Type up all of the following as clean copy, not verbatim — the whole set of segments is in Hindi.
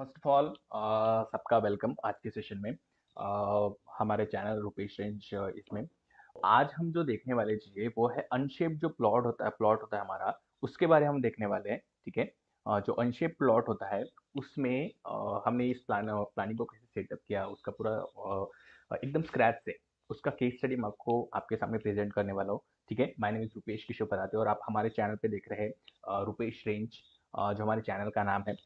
फर्स्ट ऑफ ऑल सबका वेलकम आज के सेशन में। हमारे चैनल रुपेश रेंज इसमें आज हम जो देखने वाले चीज़ें वो है अनशेप्ड जो प्लॉट होता है हमारा, उसके बारे में हम देखने वाले हैं। ठीक है। जो अनशेप्ड प्लॉट होता है उसमें हमने इस प्लानिंग को कैसे सेटअप किया उसका पूरा एकदम स्क्रैच से उसका केस स्टडी मैं आपको आपके सामने प्रेजेंट करने वाला हूँ। ठीक है। माय नेम इज रुपेश किशोर पराते और आप हमारे चैनल पे देख रहे हैं रुपेश रेंज, जो हमारे चैनल का नाम है।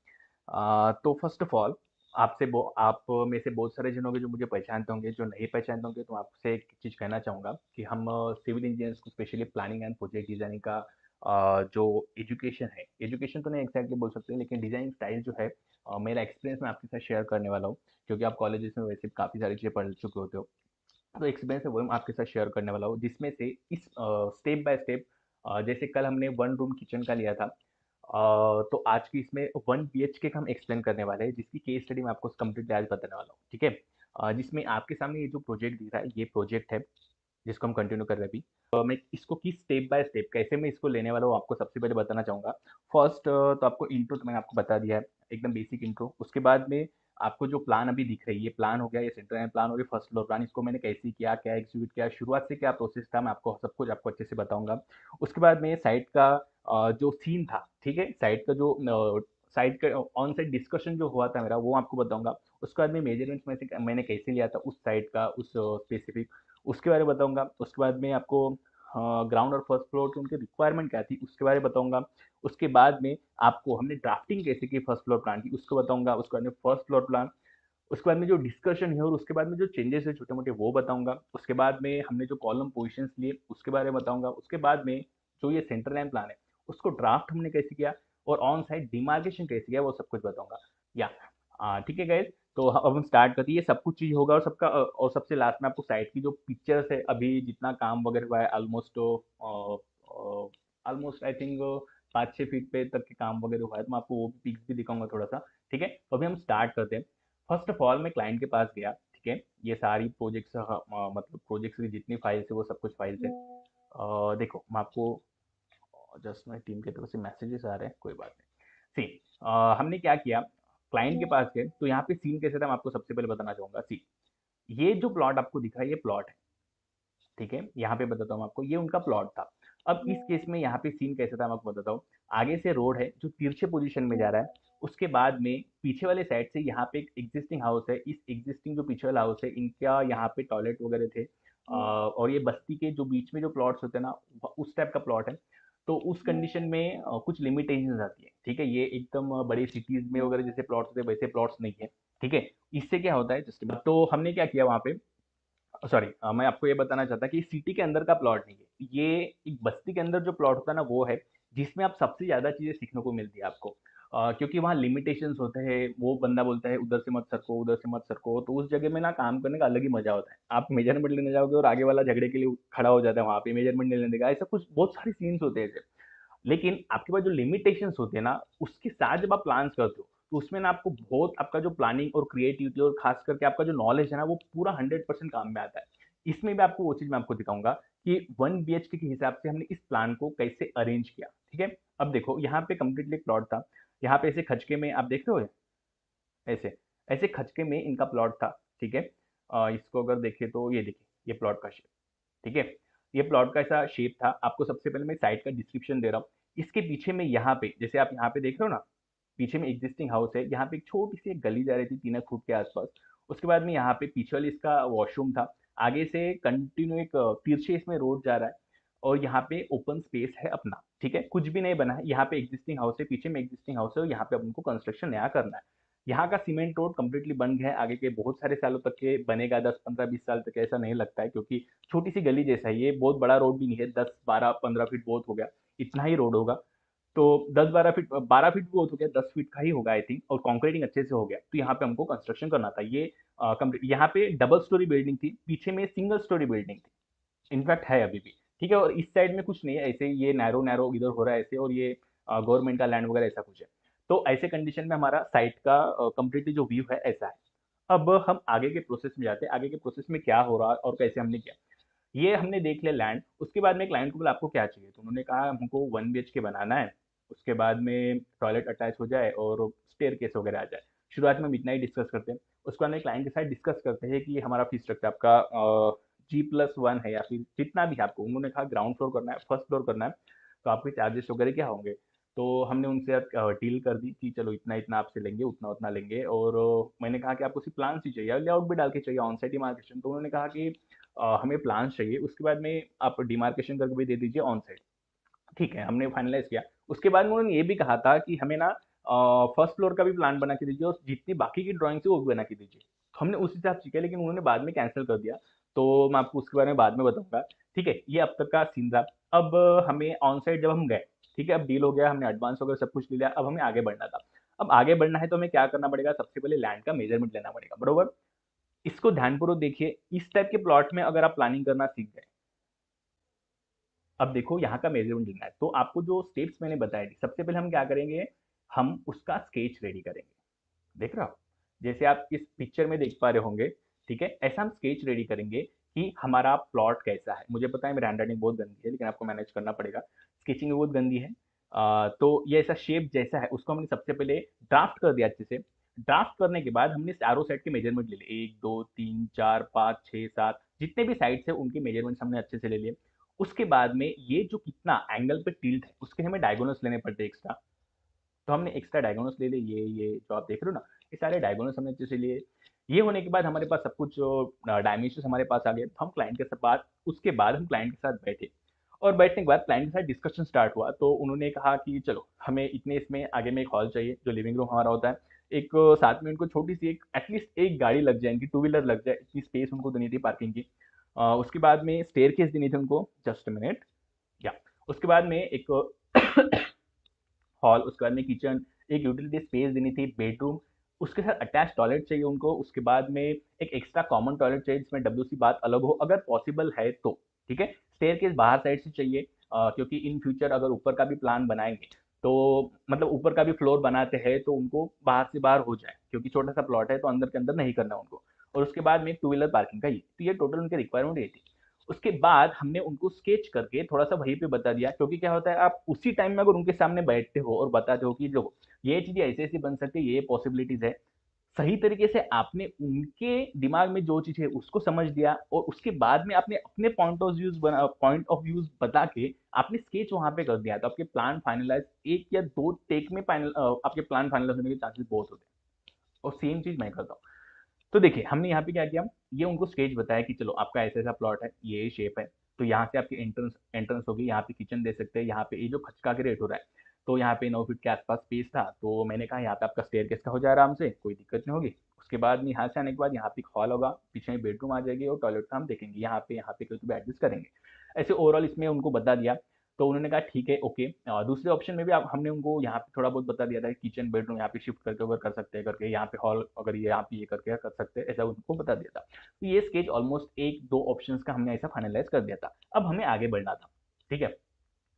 तो फर्स्ट ऑफ ऑल आप में से बहुत सारे जन होंगे जो मुझे पहचानते होंगे, जो नहीं पहचानते होंगे तो आपसे एक चीज़ कहना चाहूँगा कि हम सिविल इंजीनियर्स को specially planning and project designing का जो एजुकेशन है, एजुकेशन तो नहीं एग्जैक्टली बोल सकते लेकिन डिज़ाइनिंग स्टाइल जो है, मेरा एक्सपीरियंस मैं आपके साथ शेयर करने वाला हूँ। क्योंकि आप कॉलेजेस में वैसे काफ़ी सारी चीज़ें पढ़ चुके होते हो, तो एक्सपीरियंस है वो मैं आपके साथ शेयर करने वाला हूँ, जिसमें से इस स्टेप बाय स्टेप जैसे कल हमने वन रूम किचन का लिया था, तो आज की इसमें वन बीएचके का हम एक्सप्लेन करने वाले हैं, जिसकी केस स्टडी मैं आपको कंप्लीटली आज बताने वाला हूँ। ठीक है। जिसमें आपके सामने ये जो प्रोजेक्ट दिख रहा है ये प्रोजेक्ट है जिसको हम कंटिन्यू कर रहे हैं अभी। मैं इसको किस स्टेप बाय स्टेप कैसे मैं इसको लेने वाला हूँ आपको सबसे पहले बताना चाहूँगा। फर्स्ट तो आपको इंट्रो तो मैंने आपको बता दिया है, एकदम बेसिक इंट्रो। उसके बाद में आपको जो प्लान अभी दिख रही है, ये प्लान हो गया, ये सेंटर लाइन प्लान हो गया, फर्स्ट फ्लोर प्लान, इसको मैंने कैसे किया, क्या एग्जीक्यूट किया, शुरुआत से क्या प्रोसेस था, मैं आपको सब कुछ आपको अच्छे से बताऊंगा। उसके बाद में साइट का जो सीन था, ठीक है, साइट का जो साइट का ऑन साइट डिस्कशन जो हुआ था मेरा, वो आपको बताऊंगा। उसके बाद में मेजरमेंट्स में से मैंने कैसे लिया था उस साइट का, उस स्पेसिफिक, उसके बारे में बताऊंगा। उसके बाद में आपको ग्राउंड और फर्स्ट फ्लोर की उनकी रिक्वायरमेंट क्या थी उसके बारे में बताऊंगा। उसके बाद में आपको हमने ड्राफ्टिंग कैसे की फर्स्ट फ्लोर प्लान की उसको बताऊंगा। उसके बाद में फर्स्ट फ्लोर प्लान, उसके बाद में जो डिस्कशन है और उसके बाद में जो चेंजेस है छोटे मोटे वो बताऊंगा। उसके बाद में हमने जो कॉलम पोजिशन लिए उसके बारे में बताऊंगा। उसके बाद में जो ये सेंटर लाइन प्लान है उसको ड्राफ्ट हमने कैसे किया और ऑन साइड डिमार्केशन कैसे किया वो सब कुछ बताऊंगा। या ठीक है गाइज। तो अब हम स्टार्ट करते हैं, ये सब कुछ चीज होगा और और सबसे लास्ट में आपको साइट की जो पिक्चर्स है, अभी जितना काम वगैरह हुआ है almost almost I think 5-6 feet पे तक के काम वगैरह हुआ है, तो मैं आपको वो पिक्स भी दिखाऊंगा थोड़ा सा। ठीक है। तो अभी हम स्टार्ट करते हैं। फर्स्ट ऑफ ऑल मैं क्लाइंट के पास गया। ठीक है। ये सारी प्रोजेक्ट्स मतलब प्रोजेक्ट्स की जितनी फाइल्स है वो सब कुछ फाइल्स है। देखो मैं आपको जस्ट मैं टीम की तरफ से मैसेजेस आ रहे हैं, कोई बात नहीं। सी हमने क्या किया, क्लाइंट के पास गए तो यहाँ पे सीन कैसे था मैं आपको सबसे पहले बताना चाहूंगा। सी ये जो प्लॉट आपको दिख रहा है ये प्लॉट है। ठीक है। यहाँ पे बताता हूँ आपको, ये उनका प्लॉट था। अब इस केस में यहाँ पे सीन कैसे था मैं आपको बताता हूँ। आगे से रोड है जो तिरछे पोजीशन में जा रहा है। उसके बाद में पीछे वाले साइड से यहाँ पे एक एग्जिस्टिंग हाउस है, इस एग्जिस्टिंग जो पीछे वाला हाउस है इनका यहाँ पे टॉयलेट वगैरह थे। और ये बस्ती के जो बीच में जो प्लॉट्स होते हैं ना, उस टाइप का प्लॉट है। तो उस कंडीशन में कुछ लिमिटेशंस आती है। ठीक है। ये एकदम बड़ी सिटीज में वगैरह जैसे प्लॉट्स होते हैं वैसे प्लॉट्स नहीं है। ठीक है। इससे क्या होता है जस्ट, तो हमने क्या किया वहाँ पे, सॉरी, मैं आपको ये बताना चाहता कि सिटी के अंदर का प्लॉट नहीं है ये, एक बस्ती के अंदर जो प्लॉट होता है ना वो है, जिसमें आप सबसे ज्यादा चीजें सीखने को मिलती है आपको। क्योंकि वहाँ लिमिटेशंस होते हैं, वो बंदा बोलता है उधर से मत सरको उधर से मत सरको, तो उस जगह में ना काम करने का अलग ही मजा होता है। आप मेजरमेंट लेने जाओगे और आगे वाला झगड़े के लिए खड़ा हो जाता है, वहां पे मेजरमेंट नहीं लेने देगा, ऐसा कुछ बहुत सारे सीन्स होते हैं ऐसे। लेकिन आपके पास जो लिमिटेशंस होते हैं ना, उसके साथ जब आप प्लान्स करते हो तो उसमें ना आपको बहुत आपका जो प्लानिंग और क्रिएटिविटी और खास करके आपका जो नॉलेज है ना वो पूरा 100% काम में आता है। इसमें भी आपको वो चीज मैं आपको दिखाऊंगा कि वन बीएचके के हिसाब से हमने इस प्लान को कैसे अरेंज किया। ठीक है। अब देखो यहाँ पे कंप्लीटली एक प्लॉट था, यहाँ पे ऐसे खचके में आप देख रहे हो, ऐसे ऐसे खचके में इनका प्लॉट था। ठीक है। इसको अगर देखें तो ये देखिए ये प्लॉट का शेप। ठीक है। ये प्लॉट का ऐसा शेप था। आपको सबसे पहले मैं साइट का डिस्क्रिप्शन दे रहा हूँ। इसके पीछे में यहाँ पे जैसे आप यहाँ पे देख रहे हो ना, पीछे में एग्जिस्टिंग हाउस है, यहाँ पे एक छोटी सी एक गली जा रही थी 3 फुट के आसपास। उसके बाद में यहाँ पे पीछे वाले इसका वॉशरूम था। आगे से कंटिन्यू एक तिरछे इसमें रोड जा रहा है और यहाँ पे ओपन स्पेस है अपना। ठीक है। कुछ भी नहीं बना है, यहाँ पे एग्जिस्टिंग हाउस है, पीछे में एग्जिस्टिंग हाउस है और यहाँ पे अपन को कंस्ट्रक्शन नया करना है। यहाँ का सीमेंट रोड कंप्लीटली बन गया है, आगे के बहुत सारे सालों तक के बनेगा, 10-15-20 साल तक, ऐसा नहीं लगता है क्योंकि छोटी सी गली जैसा है, ये बहुत बड़ा रोड भी नहीं है, 10-12-15 फीट बहुत हो गया, इतना ही रोड होगा। तो 10-12 फीट, 12 फीट बहुत हो गया, 10 फीट का ही होगा आई थिंक, और कॉन्क्रीटिंग अच्छे से हो गया। तो यहाँ पे हमको कंस्ट्रक्शन करना था, ये कंप्लीट। यहाँ पे डबल स्टोरी बिल्डिंग थी, पीछे में सिंगल स्टोरी बिल्डिंग थी, इनफैक्ट है अभी भी। ठीक है। और इस साइड में कुछ नहीं है, ऐसे ये नैरो नैरो इधर हो रहा है ऐसे, और ये गवर्नमेंट का लैंड वगैरह ऐसा कुछ है। तो ऐसे कंडीशन में हमारा साइट का कंप्लीटली जो व्यू है ऐसा है। अब हम आगे के प्रोसेस में जाते हैं, आगे के प्रोसेस में क्या हो रहा है और कैसे हमने किया। ये हमने देख लिया लैंड। उसके बाद में क्लाइंट को बोला आपको क्या चाहिए, तो उन्होंने कहा हमको वन BHK बनाना है, उसके बाद में टॉयलेट अटैच हो जाए और स्टेयर केस वगैरह आ जाए। शुरुआत में हम इतना ही डिस्कस करते हैं। उसके बाद में क्लाइंट के साथ डिस्कस करते हैं कि ये हमारा फीस स्ट्रक्चर आपका G+1 है या फिर जितना भी है आपको, उन्होंने कहा ग्राउंड फ्लोर करना है, फर्स्ट फ्लोर करना है, तो आपके चार्जेस वगैरह क्या होंगे। तो हमने उनसे डील कर दी कि चलो इतना इतना आपसे लेंगे, उतना उतना लेंगे। और मैंने कहा कि आपको सिर्फ प्लान ही चाहिए, लेआउट भी डाल के चाहिए, ऑन साइट डिमार्केशन। तो उन्होंने कहा कि हमें प्लान चाहिए, उसके बाद में आप डिमार्केशन करके भी दे दीजिए ऑन साइट। ठीक है, हमने फाइनलाइज किया। उसके बाद में उन्होंने ये भी कहा था कि हमें ना फर्स्ट फ्लोर का भी प्लान बना के दीजिए और जितनी बाकी की ड्राइंग है वो भी बना के दीजिए। तो हमने उस हिसाब से किया, लेकिन उन्होंने बाद में कैंसिल कर दिया। तो मैं आपको उसके बारे में बाद में बताऊंगा। ठीक है, ये अब तक का सीन था। अब हमें ऑन साइड जब हम गए, ठीक है, अब डील हो गया, हमने एडवांस वगैरह सब कुछ ले लिया, अब हमें आगे बढ़ना था। अब आगे बढ़ना है तो हमें क्या करना पड़ेगा, सबसे पहले लैंड का मेजरमेंट लेना पड़ेगा, बरोबर। इसको ध्यानपूर्वक देखिए, इस टाइप के प्लॉट में अगर आप प्लानिंग करना सीख गए, अब देखो यहाँ का मेजरमेंट लेना है, तो आपको जो स्टेप्स मैंने बताए थे, सबसे पहले हम क्या करेंगे, हम उसका स्केच रेडी करेंगे। देख रहे हो आप? जैसे आप इस पिक्चर में देख पा रहे होंगे, ठीक है, ऐसा हम स्केच रेडी करेंगे कि हमारा प्लॉट कैसा है। मुझे पता है मेरी हैंडराइटिंग बहुत गंदी है, लेकिन आपको मैनेज करना पड़ेगा, स्केचिंग बहुत गंदी है। तो ये ऐसा शेप जैसा है, उसको हमने सबसे पहले ड्राफ्ट कर दिया अच्छे से। ड्राफ्ट करने के बाद हमने चारों साइड के मेजरमेंट ले लिए, 1 2 3 4 5 6 7, जितने भी साइड्स है उनके मेजरमेंट्स हमने अच्छे से ले लिए। उसके बाद में ये जो कितना एंगल पे टिल्ट है, उसके हमें डायगोनल्स लेने पड़ते हैं एक्स्ट्रा। तो हमने एक्स्ट्रा डायगोनल्स ले लिए, ये जो आप देख रहे हो ना, ये सारे डायगोनल्स हमने अच्छे से लिए। ये होने के बाद हमारे पास सब कुछ डायमेंशन हमारे पास आ गए। तो हम क्लाइंट के साथ बात, उसके बाद हम क्लाइंट के साथ बैठे, और बैठने के बाद क्लाइंट के साथ डिस्कशन स्टार्ट हुआ। तो उन्होंने कहा कि चलो हमें इतने इसमें आगे में एक हॉल चाहिए, जो लिविंग रूम हमारा होता है। एक साथ में उनको छोटी सी एक एटलीस्ट एक गाड़ी लग जाए, इनकी टू व्हीलर लग जाए, इतनी स्पेस उनको देनी थी पार्किंग की। उसके बाद में स्टेयर केस देनी थी उनको, जस्ट मिनट, या उसके बाद में एक हॉल, उसके बाद में किचन, एक यूटिलिटी स्पेस देनी थी, बेडरूम, उसके साथ अटैच टॉयलेट चाहिए उनको। उसके बाद में एक एक्स्ट्रा कॉमन टॉयलेट चाहिए जिसमें WC बात अलग हो, अगर पॉसिबल है तो। ठीक है, स्टेयर केस बाहर साइड से चाहिए, क्योंकि इन फ्यूचर अगर ऊपर का भी प्लान बनाएंगे, तो मतलब ऊपर का भी फ्लोर बनाते हैं तो उनको बाहर से बाहर हो जाए, क्योंकि छोटा सा प्लॉट है तो अंदर के अंदर नहीं करना उनको। और उसके बाद में टू व्हीलर पार्किंग का, ये टोटल उनके रिक्वायरमेंट ये थी। उसके बाद हमने उनको स्केच करके थोड़ा सा वहीं पे बता दिया, क्योंकि क्या होता है, आप उसी टाइम में अगर उनके सामने बैठते हो और बताते हो कि देखो ये चीजें ऐसे ऐसे बन सकती है, ये पॉसिबिलिटीज है, सही तरीके से आपने उनके दिमाग में जो चीज है उसको समझ दिया, और उसके बाद में आपने अपने पॉइंट ऑफ व्यूज बता के आपने स्केच वहां पे कर दिया, तो आपके प्लान फाइनलाइज 1 या 2 टेक में फाइनल, आपके प्लान फाइनलाइज होने के चांसेस बहुत होते हैं। और सेम चीज मैं करता हूँ। तो देखिए हमने यहाँ पे क्या किया, ये उनको स्केच बताया कि चलो आपका ऐसा ऐसा प्लॉट है, ये शेप है, तो यहाँ से आपकी एंट्रेंस एंट्रेंस होगी, यहाँ पे किचन दे सकते हैं, यहाँ पे ये जो खचका के रेट हो रहा है, तो यहाँ पे 9 फीट के आसपास स्पेस था, तो मैंने कहा यहाँ पे आपका स्टेयर केस का हो जाए आराम से, कोई दिक्कत नहीं होगी। उसके बाद में यहाँ से आने के बाद यहाँ पे एक हॉल होगा, पीछे में बेडरूम आ जाएगी, और टॉयलेट का हम देखेंगे यहाँ पे कोई भी एडजस्ट करेंगे। ऐसे ओवरऑल इसमें उनको बता दिया। तो उन्होंने कहा ठीक है, ओके। दूसरे ऑप्शन में भी आप, हमने उनको यहाँ पे थोड़ा बहुत बता दिया था, किचन बेडरूम यहाँ पे शिफ्ट करके अगर कर सकते हैं करके, यहाँ पे हॉल अगर ये यहाँ पे ये करके कर सकते हैं, ऐसा उनको बता दिया था। तो ये स्केच ऑलमोस्ट 1 2 ऑप्शंस का हमने ऐसा फाइनलाइज कर दिया था। अब हमें आगे बढ़ना था। ठीक है,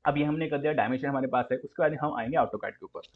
अब ये हमने कर दिया, डायमेंशन हमारे पास है। उसके बाद हम आएंगे ऑटोकैड के ऊपर।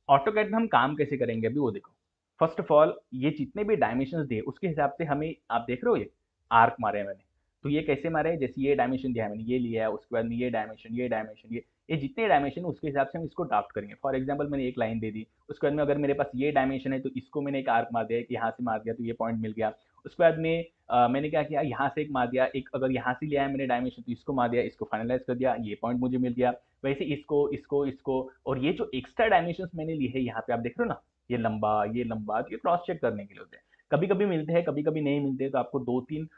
ऑटोकैड में हम काम कैसे करेंगे अभी वो देखो। फर्स्ट ऑफ ऑल, ये जितने भी डायमेंशन दिए उसके हिसाब से हमें, आप देख रहे हो ये आर्क मारे हैं मैंने, तो ये कैसे मारे हैं, जैसे ये डायमेंशन दिया है मैंने, ये लिया है, उसके बाद में ये डायमेंशन, ये डायमेंशन, ये जितने डायमेंशन है उसके हिसाब से हम इसको ड्राफ्ट करेंगे। फॉर एग्जाम्पल मैंने एक लाइन दे दी, उसके बाद में अगर मेरे पास ये डायमेंशन है तो इसको मैंने एक आर्क मार दिया, कि यहाँ से मार दिया तो ये पॉइंट मिल गया। उसके बाद में मैंने क्या किया, यहाँ से एक मार दिया, एक अगर यहाँ से लिया है मैंने डायमेंशन तो इसको मार दिया, इसको फाइनलाइज कर दिया, ये पॉइंट मुझे मिल गया। वैसे इसको इसको इसको, और ये जो एक्स्ट्रा डायमेंशन मैंने लिए है यहाँ पे आप देख रहे हो ना, ये लंबा ये लंबा, तो ये क्रॉस चेक करने के लिए होते हैं। कभी कभी मिलते हैं, कभी कभी नहीं मिलते, तो आपको 2 3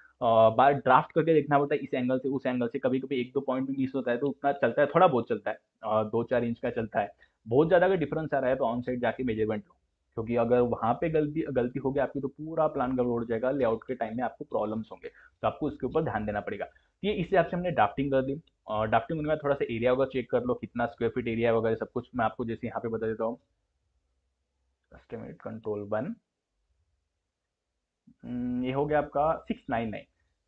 बार ड्राफ्ट करके देखना पड़ता है, इस एंगल से उस एंगल से। कभी कभी 1 2 पॉइंट भी मिस होता है, तो उतना चलता है, थोड़ा बहुत चलता है, 2 4 इंच का चलता है। बहुत ज्यादा अगर डिफरेंस आ रहा है तो ऑन साइड जाके मेजरमेंट लो, क्योंकि अगर वहां पे गलती गलती हो गई आपकी तो पूरा प्लान गड़बड़ हो जाएगा, लेआउट के टाइम में आपको प्रॉब्लम्स होंगे, तो आपको उसके ऊपर ध्यान देना पड़ेगा। तो ये इस हिसाब से हमने ड्राफ्टिंग कर दी। और ड्राफ्टिंग होने के बाद थोड़ा सा एरिया वगैरह चेक कर लो, कितना स्क्वायर फीट एरिया वगैरह सब कुछ मैं आपको जैसे यहाँ पे बता देता हूँ। एस्टिमेट कंट्रोल 1, ये हो गया आपका 699।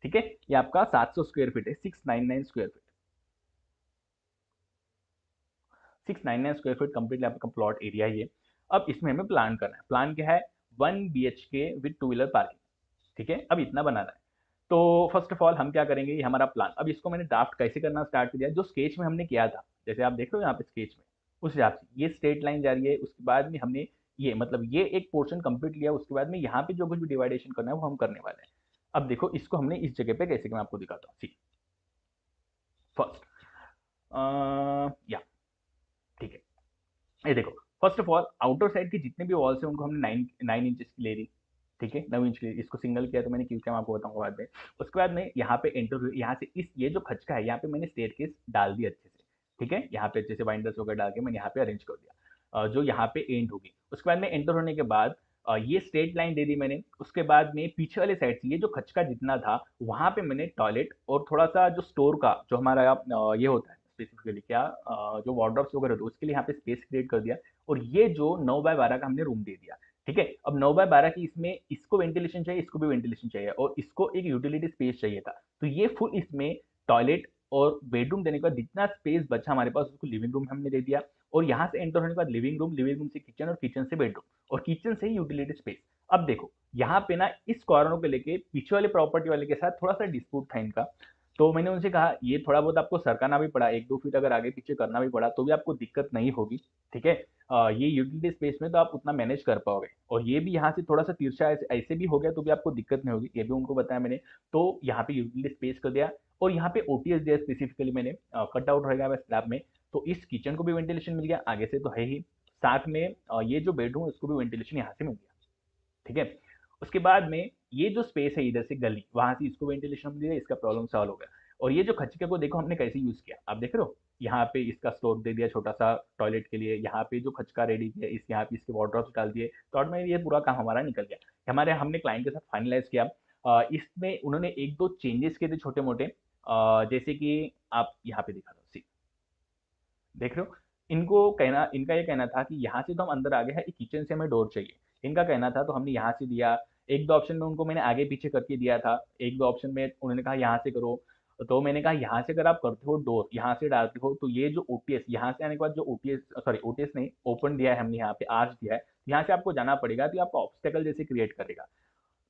ठीक है, ये आपका 700 स्क्वायर फीट है, 699 square feet, 699 square feet completely आपका प्लॉट एरिया है ये। अब इसमें हमें प्लान करना है, प्लान क्या है, 1 BHK with two wheeler parking. ठीक है, अब इतना बनाना है। तो फर्स्ट ऑफ ऑल हम क्या करेंगे, ये हमारा प्लान, अब इसको मैंने ड्राफ्ट कैसे करना स्टार्ट कर दिया, जो स्केच में हमने किया था, जैसे आप देख रहे हो यहाँ पे स्केच में, उस हिसाब से ये स्ट्रेट लाइन जा रही है। उसके बाद में हमने ये मतलब ये एक पोर्शन कंप्लीट लिया, उसके बाद में यहाँ पे जो कुछ भी डिवाइडेशन करना है वो हम करने वाले हैं। अब देखो इसको हमने इस जगह पे कैसे किया, मैं आपको दिखाता हूँ। सी फर्स्ट या ठीक है, ये देखो। First of all outer side के जितने भी वॉल्स हैं उनको हमने 9 इंचेस की ले ली, ठीक है, 9 इंच की। इसको सिंगल किया तो मैंने क्यों किया मैं आपको बताऊंगा बाद में। उसके बाद में यहाँ पे एंटर हुए, यहाँ से इस ये जो खचका है यहाँ पे मैंने स्टेयरकेस डाल दी अच्छे से, ठीक है, यहाँ पे अच्छे से बाइंडर्स वगैरह डाल के मैंने यहाँ पे अरेंज कर दिया, जो यहाँ पे एंड होगी। उसके बाद में एंटर होने के बाद ये स्ट्रेट लाइन दे दी मैंने। उसके बाद में पीछे वाले साइड से ये जो खचका जितना था वहां पे मैंने टॉयलेट और थोड़ा सा जो स्टोर का जो हमारा ये होता है स्पेसिफिकली क्या जो वार्डरोब्स वगैरह होते हैं उसके लिए यहाँ पे स्पेस क्रिएट कर दिया। और ये जो 9 बाय 12 का हमने रूम दे दिया, ठीक है। अब 9 बाय 12 की इसमें इसको वेंटिलेशन चाहिए, इसको भी वेंटिलेशन चाहिए और इसको एक यूटिलिटी स्पेस चाहिए था। तो ये फुल इसमें टॉयलेट और बेडरूम देने के बाद जितना स्पेस बचा हमारे पास उसको लिविंग रूम हमने दे दिया। और यहाँ से एंटर होने के बाद लिविंग रूम, लिविंग रूम से किचन और किचन से बेडरूम और किचन से यूटिलिटी स्पेस। अब देखो यहाँ पे ना इस कॉर्नर को लेके पीछे वाले प्रॉपर्टी वाले के साथ थोड़ा सा डिस्प्यूट था इनका। तो मैंने उनसे कहा ये थोड़ा बहुत आपको सरकाना भी पड़ा, 1-2 फीट अगर आगे पीछे करना भी पड़ा तो भी आपको दिक्कत नहीं होगी, ठीक है। ये यूटिलिटी स्पेस में तो आप उतना मैनेज कर पाओगे। और ये भी यहाँ से थोड़ा सा तिरछा ऐसे भी हो गया तो भी आपको दिक्कत नहीं होगी, ये भी उनको बताया मैंने। तो यहाँ पे यूटिलिटी स्पेस कर दिया और यहाँ पे ओटीएस दिया स्पेसिफिकली मैंने, कट आउट रहेगा स्लैब में। तो इस किचन को भी वेंटिलेशन मिल गया, आगे से तो है ही, साथ में ये जो बेडरूम है उसको भी वेंटिलेशन यहाँ से मिल गया, ठीक है। उसके बाद में ये जो स्पेस है इधर से गली वहां से इसको वेंटिलेशन मिल गया, इसका प्रॉब्लम सॉल्व हो गया। और ये जो खचके को देखो हमने कैसे यूज किया, आप देख रहे हो, यहाँ पे इसका स्टोर दे दिया छोटा सा टॉयलेट के लिए, यहाँ पे जो खचका रेडी किया इस यहाँ पे इसके वार्डरोब्स डाल दिए। तो ऑटोमेटिक ये पूरा काम हमारा निकल गया। हमारे हमने क्लाइंट के साथ फाइनलाइज किया। इसमें उन्होंने 1-2 चेंजेस किए थे छोटे मोटे, जैसे कि आप यहाँ पे दिखा दो, देख रहे हो। इनको कहना, इनका ये कहना था कि यहाँ से तो हम अंदर आ गए हैं, किचन से हमें डोर चाहिए, इनका कहना था। तो हमने यहाँ से दिया, 1-2 ऑप्शन में उनको मैंने आगे पीछे करके दिया था, 1-2 ऑप्शन में उन्होंने कहा यहाँ से करो। तो मैंने कहा यहाँ से अगर आप करते हो डोर यहाँ से डालते हो तो ये जो ओटीएस यहाँ से आने के बाद जो ओटीएस, सॉरी ओटीएस नहीं, ओपन दिया है हमने, यहाँ पे आर्च दिया है, यहाँ से आपको जाना पड़ेगा तो ये आपको ऑब्स्टेकल जैसे क्रिएट करेगा।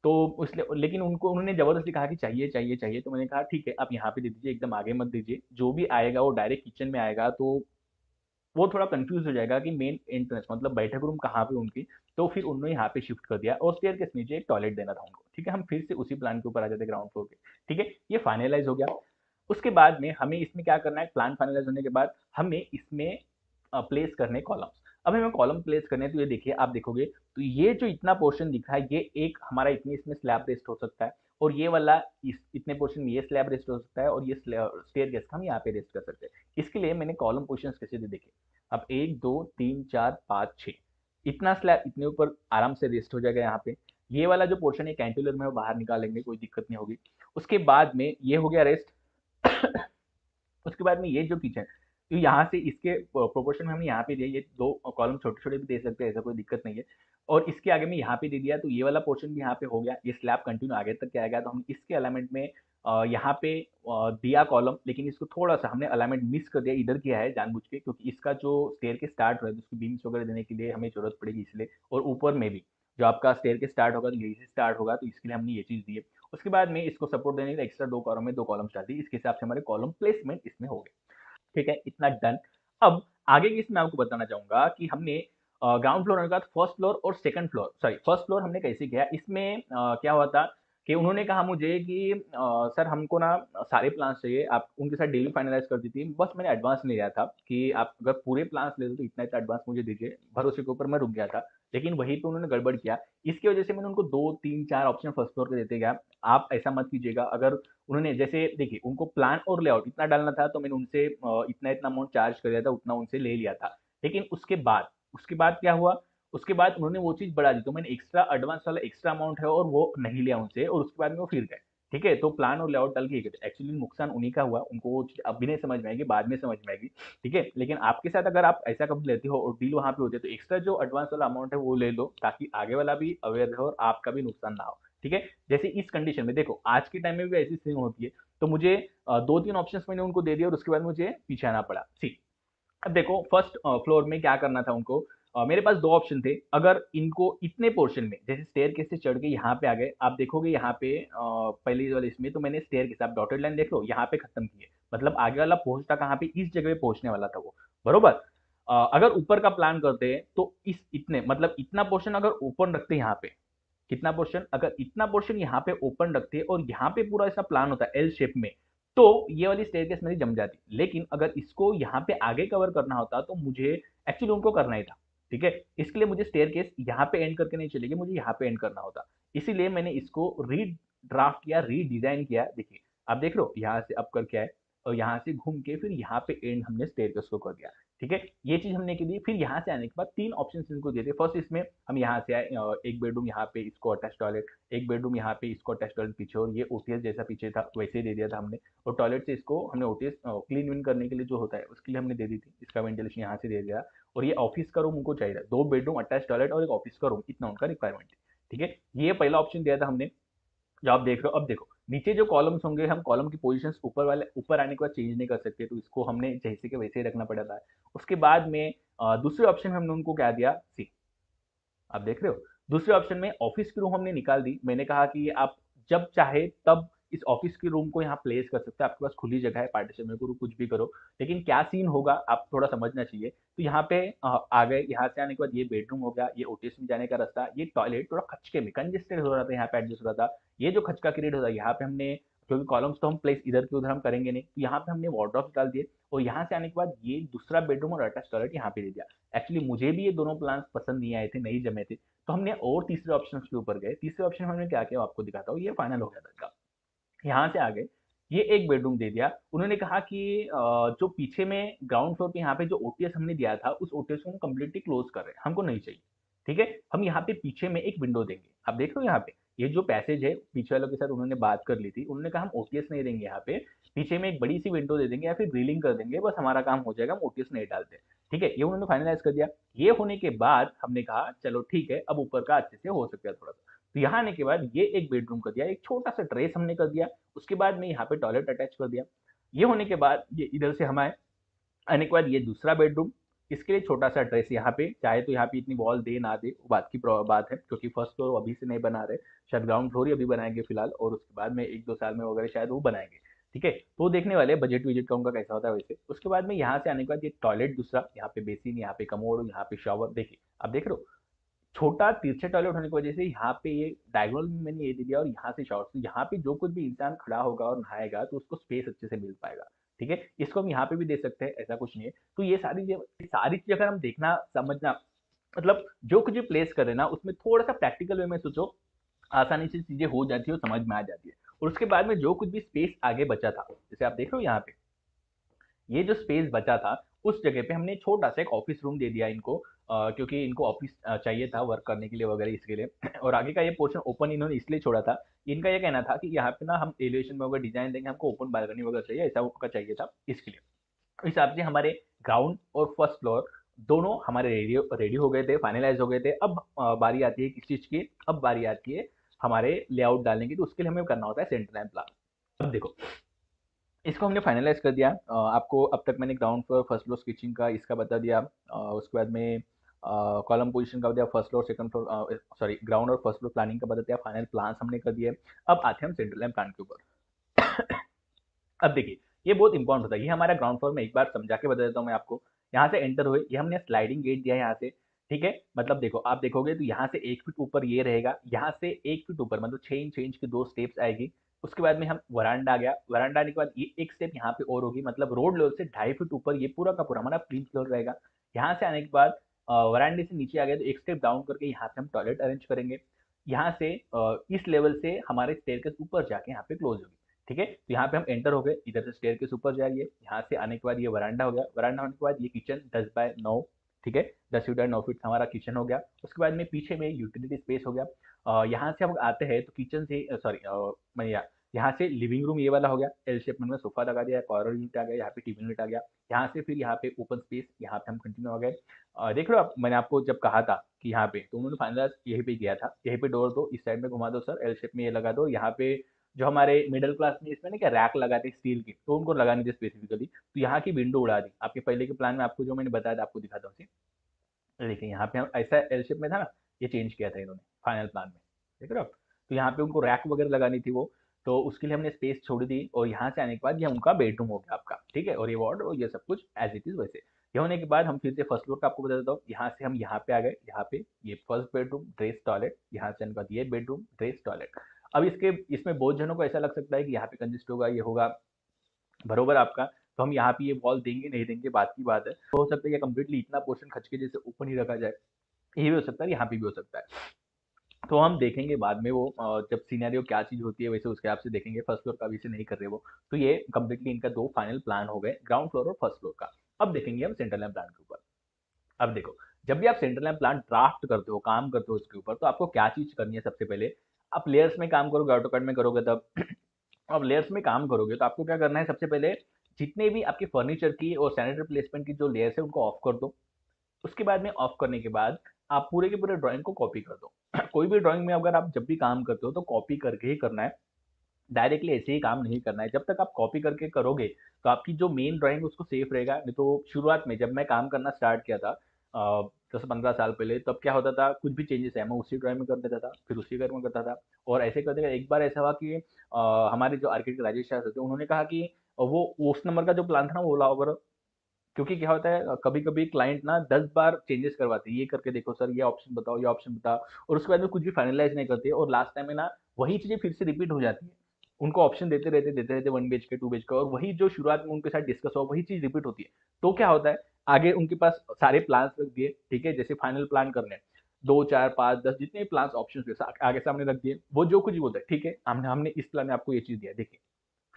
तो इसलिए लेकिन उनको उन्होंने जबरदस्ती कहा कि चाहिए चाहिए चाहिए। तो मैंने कहा ठीक है आप यहाँ पे दे दीजिए, एकदम आगे मत दीजिए, जो भी आएगा वो डायरेक्ट किचन में आएगा तो वो थोड़ा कंफ्यूज हो जाएगा कि मेन एंट्रेंस मतलब बैठक रूम कहाँ पे उनकी। तो फिर उन्होंने यहाँ पे शिफ्ट कर दिया और स्टेयर के नीचे एक टॉयलेट देना था उनको, ठीक है। हम फिर से उसी प्लान के ऊपर आ जाते ग्राउंड फ्लोर के, ठीक है। ये फाइनलाइज हो गया। उसके बाद में हमें इसमें क्या करना है, प्लान फाइनलाइज होने के बाद हमें इसमें प्लेस करने कॉलम्स। अब हमें कॉलम प्लेस करने हैं, तो ये देखिए आप देखोगे तो ये जो इतना पोर्शन दिख रहा है ये एक हमारा इतने इसमें स्लैब रेस्ट हो सकता है और ये वाला इस इतने पोर्शन में ये स्लैब रेस्ट हो सकता है और ये स्टेयर गेस हम यहाँ पे रेस्ट कर सकते हैं। इसके लिए मैंने कॉलम पोजिशन कैसे दे देखे, अब 1 2 3 4 5 6 इतना स्लैब इतने ऊपर आराम से रेस्ट हो जाएगा यहाँ पे। ये वाला जो पोर्शन है कैंटिलर में वो बाहर निकाल लेंगे, कोई दिक्कत नहीं होगी। उसके बाद में ये हो गया रेस्ट। उसके बाद में ये जो किचन, तो यहाँ से इसके प्रोपोर्शन में हमने यहाँ पे दिया, ये 2 कॉलम छोटे छोटे भी दे सकते हैं, ऐसा कोई दिक्कत नहीं है। और इसके आगे में यहाँ पे दे दिया तो ये वाला पोर्शन भी यहाँ पे हो गया, ये स्लैब कंटिन्यू आगे तक के आएगा। तो हम इसके अलाइनमेंट में यहाँ पे दिया कॉलम, लेकिन इसको थोड़ा सा हमने अलाइनमेंट मिस कर दिया, इधर किया है जानबूझ के, क्योंकि इसका जो स्टेयर के स्टार्ट हो रहा है उसकी बीम्स वगैरह देने के लिए हमें जरूरत पड़ेगी इसलिए। और ऊपर में भी जो आपका स्टेयर के स्टार्ट होगा तो यही से स्टार्ट होगा, तो इसके लिए हमने ये चीज़ दी है। उसके बाद में इसको सपोर्ट देने के लिए एक्स्ट्रा 2 कॉलम में 2 कॉलम्स डाल दी, इसके हिसाब से हमारे कॉलम प्लेसमेंट इसमें हो गए, ठीक है, इतना डन। अब आगे की इसमें आपको बताना चाहूंगा कि हमने ग्राउंड फ्लोर होने के बाद फर्स्ट फ्लोर और second floor, sorry first floor हमने कैसे किया इसमें, क्या हुआ था कि उन्होंने कहा मुझे कि सर हमको ना सारे प्लान्स चाहिए, आप उनके साथ डील फाइनलाइज कर दी थी, बस मैंने एडवांस नहीं लिया था कि आप अगर पूरे प्लान्स ले दो तो इतना इतना एडवांस मुझे दीजिए, भरोसे के ऊपर मैं रुक गया था। लेकिन वहीं पे उन्होंने गड़बड़ किया, इसकी वजह से मैंने उनको 2 3 4 ऑप्शन फर्स्ट फ्लोर के देते गया। आप ऐसा मत कीजिएगा, अगर उन्होंने जैसे देखिए उनको प्लान और लेआउट इतना डालना था तो मैंने उनसे इतना इतना अमाउंट चार्ज कर दिया था, उतना उनसे ले लिया था। लेकिन उसके बाद क्या हुआ, उसके बाद उन्होंने वो चीज़ बढ़ा दी, तो मैंने एक्स्ट्रा एडवांस वाला एक्स्ट्रा अमाउंट है और वो नहीं लिया उनसे, और उसके बाद में वो फिर गए, ठीक है। तो प्लान और लेआउट डाल के एक्चुअली नुकसान उन्हीं का हुआ, उनको वो चीज़ अब भी नहीं समझ में आएगी, बाद में समझ में आएगी, ठीक है। लेकिन आपके साथ अगर आप ऐसा कभी लेते हो और डील वहाँ पे होती है तो एक्स्ट्रा जो एडवांस वाला अमाउंट है वो ले लो, ताकि आगे वाला भी अवेयर रहे और आपका भी नुकसान ना हो, ठीक है। जैसे इस कंडीशन में देखो आज के टाइम में भी ऐसी स्थिति होती है, तो मुझे 2 3 ऑप्शंस मैंने उनको दे दिया और उसके बाद मुझे पीछे आना पड़ा। सी अब देखो फर्स्ट फ्लोर में क्या करना था उनको, मेरे पास 2 ऑप्शन थे। अगर इनको इतने पोर्शन में जैसे स्टेयर केस से चढ़ के यहाँ पे आ गए, आप देखोगे यहाँ पे पहले वाले इसमें तो मैंने स्टेयर केस, आप डॉटेड लाइन देख लो यहाँ पे खत्म किए, मतलब आगे वाला पहुंचता कहाँ पे, इस जगह पे पहुंचने वाला था वो, बरोबर। अगर ऊपर का प्लान करते हैं तो इस इतने मतलब इतना पोर्शन अगर ओपन रखते हैं यहाँ पे, कितना पोर्शन, अगर इतना पोर्शन यहाँ पे ओपन रखते हैं और यहाँ पे पूरा ऐसा प्लान होता है एल शेप में, तो ये वाली स्टेयरकेस मेरी जम जाती। लेकिन अगर इसको यहाँ पे आगे कवर करना होता तो मुझे एक्चुअली उनको करना ही था, ठीक है। इसके लिए मुझे स्टेयरकेस यहाँ पे एंड करके नहीं चलेगी, मुझे यहाँ पे एंड करना होता। इसीलिए मैंने इसको रीड्राफ्ट किया, रीडिजाइन किया। देखिए आप देख रहे हो यहाँ से अप कर क्या है, और यहाँ से घूम के फिर यहाँ पे एंड हमने स्टेयरकेस को कर दिया, ठीक है। ये चीज हमने की दी। फिर यहाँ से आने के बाद तीन ऑप्शन इनको दिए थे। फर्स्ट इसमें हम यहाँ से आए, एक बेडरूम यहाँ पे इसको अटैच टॉयलेट, एक बेडरूम यहाँ पे इसको अटैच टॉयलेट पीछे, और ये ओटीएस जैसा पीछे था वैसे ही दे दिया था हमने। और टॉयलेट से इसको हमने ओटीएस क्लीन विन करने के लिए जो होता है उसके लिए हमने दे दी थी, इसका वेंटिलेशन यहाँ से दे दिया। और ये ऑफिस का रूम उनको चाहिए था, 2 बेडरूम अटैच टॉयलेट और एक ऑफिस का रूम, इतना उनका रिक्वायरमेंट है, ठीक है। ये पहला ऑप्शन दिया था हमने, जो आप देख रहे हो। अब देखो नीचे जो कॉलम्स होंगे, हम कॉलम की पोजीशंस ऊपर वाले ऊपर आने के बाद चेंज नहीं कर सकते, तो इसको हमने जैसे के वैसे ही रखना पड़ा था। उसके बाद में दूसरे ऑप्शन में हमने उनको क्या दिया, सी आप देख रहे हो, दूसरे ऑप्शन में ऑफिस की रूम हमने निकाल दी। मैंने कहा कि आप जब चाहे तब इस ऑफिस की रूम को यहाँ प्लेस कर सकते हैं, आपके पास खुली जगह है, पार्टीशन में करो कुछ भी करो। लेकिन क्या सीन होगा आप थोड़ा समझना चाहिए। तो यहाँ पे आ गए, यहाँ से आने के बाद ये बेडरूम हो गया, ये ओटीएस में जाने का रास्ता, ये टॉयलेट थोड़ा खचके में कंजेस्टेड हो रहा था, यहाँ पे एडजस्ट हो रहा था। ये जो खचका क्रिएट होता है यहाँ पे हमने, क्योंकि कॉलम्स तो हम प्लेस इधर के उधर हम करेंगे नहीं, तो यहाँ पे हमने वार्डरोब्स डाल दिए। और यहाँ से आने के बाद ये दूसरा बेडरूम और अटैच टॉयलेट यहाँ पे दे दिया। एक्चुअली मुझे भी ये दोनों प्लान्स पसंद नहीं आए थे, नहीं जमे थे, तो हमने और तीसरे ऑप्शन के ऊपर गए। तीसरे ऑप्शन में हमने क्या किया आपको दिखाता हूँ, ये फाइनल हो गया था इसका। यहाँ से आगे ये एक बेडरूम दे दिया। उन्होंने कहा कि जो पीछे में ग्राउंड फ्लोर पे यहाँ पे जो ओटीएस हमने दिया था उस ओटीएस को हम कम्प्लीटली क्लोज कर रहे हैं, हमको नहीं चाहिए, ठीक है। हम यहाँ पे पीछे में एक विंडो देंगे। आप देख रहे हो यहाँ पे ये जो पैसेज है, पीछे वालों के साथ उन्होंने बात कर ली थी, उन्होंने कहा हम ओटीएस नहीं देंगे, यहाँ पे पीछे में एक बड़ी सी विंडो दे देंगे या फिर ग्रिलिंग कर देंगे, बस हमारा काम हो जाएगा, हम ओटीएस नहीं डालते, ठीक है। ये उन्होंने फाइनलाइज कर दिया। ये होने के बाद हमने कहा चलो ठीक है, अब ऊपर का अच्छे से हो सकता है थोड़ा सा। तो यहाँ आने के बाद ये एक बेडरूम कर दिया, एक छोटा सा ड्रेस हमने कर दिया। उसके बाद में यहाँ पे टॉयलेट अटैच कर दिया। ये होने के बाद ये इधर से हम आए, आने के बाद ये दूसरा बेडरूम, इसके लिए छोटा सा ड्रेस यहाँ पे, चाहे तो यहाँ पे इतनी वॉल दे ना दे वो बात की बात है, क्योंकि फर्स्ट फ्लोर अभी से नहीं बना रहे, शायद ग्राउंड फ्लोर ही अभी बनाएंगे फिलहाल, और उसके बाद में 1-2 साल में वगैरह शायद वो बनाएंगे, ठीक है। तो देखने वाले बजट विजेट का उनका कैसा होता है वैसे। उसके बाद में यहाँ से आने के बाद ये टॉयलेट दूसरा, यहाँ पे बेसिन, यहाँ पे कमोड, यहाँ पे शॉवर, देखिए आप देख रहे हो छोटा तिरछे टॉयलेट होने की वजह से यहाँ पे ये डायगोनल में मैंने ये दे दिया, और यहाँ से शॉर्ट, तो यहाँ पे जो कुछ भी इंसान खड़ा होगा और नहाएगा तो उसको स्पेस अच्छे से मिल पाएगा, ठीक है। इसको हम यहाँ पे भी दे सकते हैं, ऐसा कुछ नहीं है। तो ये सारी चीज अगर हम देखना समझना, मतलब जो कुछ भी प्लेस करे ना उसमें थोड़ा सा प्रैक्टिकल वे में सोचो, आसानी से चीजें हो जाती है और समझ में आ जाती है। और उसके बाद में जो कुछ भी स्पेस आगे बचा था, जैसे आप देख रहे हो यहाँ पे ये जो स्पेस बचा था, उस जगह पे हमने छोटा सा एक ऑफिस रूम दे दिया इनको, क्योंकि इनको ऑफिस चाहिए था वर्क करने के लिए वगैरह इसके लिए। और आगे का ये पोर्शन ओपन इन्होंने इसलिए छोड़ा था, इनका ये कहना था कि यहाँ पे ना हम एलिवेशन में वगैरह डिजाइन देंगे, हमको ओपन बालकनी वगैरह चाहिए, ऐसा उनका चाहिए था इसके लिए। इस हिसाब से हमारे ग्राउंड और फर्स्ट फ्लोर दोनों हमारे रेडी रेडी हो गए थे, फाइनलाइज हो गए थे। अब बारी आती है किस चीज की, अब बारी आती है हमारे लेआउट डालने की। तो उसके लिए हमें करना होता है सेंटर लाइन प्लान। अब देखो इसको हमने फाइनलाइज कर दिया। आपको अब तक मैंने ground floor first floor sketching का इसका बता दिया। उसके बाद में कॉलम पोजीशन का बता दिया, first floor second floor, sorry ground और फर्स्ट फ्लोर प्लानिंग का बता दिया, फाइनल प्लान हमने कर दिए। अब आते हैं हम सेंट्रल लाइन प्लान के ऊपर। अब देखिए ये बहुत इंपॉर्टेंट होता है, ये हमारा ग्राउंड फ्लोर में एक बार समझा के बता देता हूँ मैं आपको। यहाँ से एंटर हुए, ये हमने स्लाइडिंग गेट दिया है यहाँ से, ठीक है। मतलब देखो आप देखोगे तो यहाँ से 1 फीट ऊपर ये रहेगा, यहाँ से 1 फीट ऊपर मतलब 6 इंच की 2 स्टेप्स आएगी। उसके बाद में हम वरांडा आ गया, वरांडा आने के बाद ये एक स्टेप यहाँ पे और होगी, मतलब रोड लेवल से 2.5 फीट ऊपर ये पूरा का पूरा हमारा प्लीज फ्लोर रहेगा। यहाँ से आने के बाद वरांडे से नीचे आ गया तो एक स्टेप डाउन करके यहाँ पे हम टॉयलेट अरेंज करेंगे। यहाँ से इस लेवल से हमारे स्टेयरकेस ऊपर जाके यहाँ पे क्लोज होगी, ठीक है। तो यहाँ पे हम एंटर हो गए, इधर से स्टेयरकेस ऊपर जाइए, यहाँ से आने के बाद ये वरांडा हो गया, वरांडा होने के बाद ये किचन 10 बाय 9, ठीक है, 10 फीट बाय 9 फीट हमारा किचन हो गया। उसके बाद में पीछे में यूटिलिटी स्पेस हो गया। यहाँ से हम आते हैं तो किचन से सॉरी मैं यहाँ से लिविंग रूम ये वाला हो गया, एल शेप में सोफा लगा दिया, कॉर्नर यूनिट आ गया, यहाँ पे टीवी यूनिट आ गया। यहाँ से फिर यहाँ पे ओपन स्पेस, यहाँ पे हम कंटिन्यू हो गए। देख रहे हो आप, मैंने आपको जब कहा था कि यहाँ पे, तो उन्होंने फाइनल यहीं पे किया था, यहीं पे डोर दो, इस साइड में घुमा दो सर, एल शेप में ये लगा दो। यहाँ पे जो हमारे मिडिल क्लास में इसमें ना क्या रैक लगाते स्टील की, तो उनको लगानी थी स्पेसिफिकली, तो यहाँ की विंडो उड़ा दी। आपके पहले के प्लान में आपको जो मैंने बताया था आपको दिखाता हूँ। देखिए यहाँ पे हम ऐसा एल शेप में था ना, ये चेंज किया था इन्होंने फाइनल प्लान में, देख रहे हो आप। तो यहाँ पे उनको रैक वगैरह लगानी थी वो, तो उसके लिए हमने स्पेस छोड़ दी। और यहाँ से आने के बाद ये उनका बेडरूम हो गया आपका, ठीक है, और ये वार्ड और ये सब कुछ एज इट इज वैसे। ये होने के बाद हम फिर से फर्स्ट फ्लोर का आपको बता देता हूँ, यहाँ से हम यहाँ पे आ गए, यहाँ पे ये फर्स्ट बेडरूम ड्रेस टॉयलेट, यहाँ से इनका ये बेडरूम ड्रेस टॉयलेट। अब इसके इसमें बहुत जनों को ऐसा लग सकता है कि यहाँ पे कंजेस्ट होगा, ये होगा, बरोबर आपका। तो हम यहाँ पे ये वॉल देंगे नहीं देंगे बात की बात है, तो हो सकता है ये कम्प्लीटली इतना पोर्शन खच के जैसे ऊपर ही रखा जाए, ये भी हो सकता है, यहाँ पे भी हो सकता है। तो हम देखेंगे बाद में वो जब सिनेरियो क्या चीज़ होती है वैसे उसके हिसाब से देखेंगे। फर्स्ट फ्लोर का अभी से नहीं कर रहे वो। तो ये कंप्लीटली इनका 2 फाइनल प्लान हो गए, ग्राउंड फ्लोर और फर्स्ट फ्लोर का। अब देखेंगे हम सेंट्रल लैम्प प्लान के ऊपर। अब देखो, जब भी आप सेंट्रल लैम्प प्लान ड्राफ्ट करते हो, काम करते हो उसके ऊपर, तो आपको क्या चीज़ करनी है सबसे पहले, आप लेयर्स में काम करोगे, ऑटोकैड में करोगे तब। अब लेयर्स में काम करोगे तो आपको क्या करना है, सबसे पहले जितने भी आपके फर्नीचर की और सैनिटरी प्लेसमेंट की जो लेयर्स है उनको ऑफ कर दो। उसके बाद में ऑफ करने के बाद आप पूरे के पूरे ड्राइंग को कॉपी कर दो। कोई भी ड्राइंग में अगर आप जब भी काम करते हो तो कॉपी करके ही करना है, डायरेक्टली ऐसे ही काम नहीं करना है। जब तक आप कॉपी करके करोगे तो आपकी जो मेन ड्राइंग उसको सेफ रहेगा। नहीं तो शुरुआत में जब मैं काम करना स्टार्ट किया था 10-15 साल पहले, तब क्या होता था, कुछ भी चेंजेस है मैं उसी ड्राइंग में कर देता था, फिर उसी घर में करता था। और ऐसे करते करते एक बार ऐसा हुआ कि हमारे जो आर्किटेक्ट राजेश शाह थे उन्होंने कहा कि वो उस नंबर का जो प्लान था ना वो लाओ करो। क्योंकि क्या होता है, कभी-कभी क्लाइंट ना 10 बार चेंजेस करवाते हैं, ये करके देखो सर, ये ऑप्शन बताओ, ये ऑप्शन बताओ, और उसके बाद में कुछ भी फाइनलाइज़ नहीं करते और लास्ट टाइम में ना वही चीज़ें फिर से रिपीट हो जाती है। उनको ऑप्शन देते रहते 1 बीएचके, 2 बीएचके, और वही जो शुरुआत में उनके साथ डिस्कस हुआ वही चीज़ रिपीट होती है। तो क्या होता है, आगे उनके पास सारे प्लान्स रख दिए, ठीक है? जैसे फाइनल प्लान करने हैं, 2, 4, 5, 10 जितने भी प्लान्स ऑप्शंस थे आगे सामने रख दिए। वो जो कुछ भी बोलता है, ठीक है, हमने हमने इस प्लान में आपको ये चीज़ दिया है, देखिए।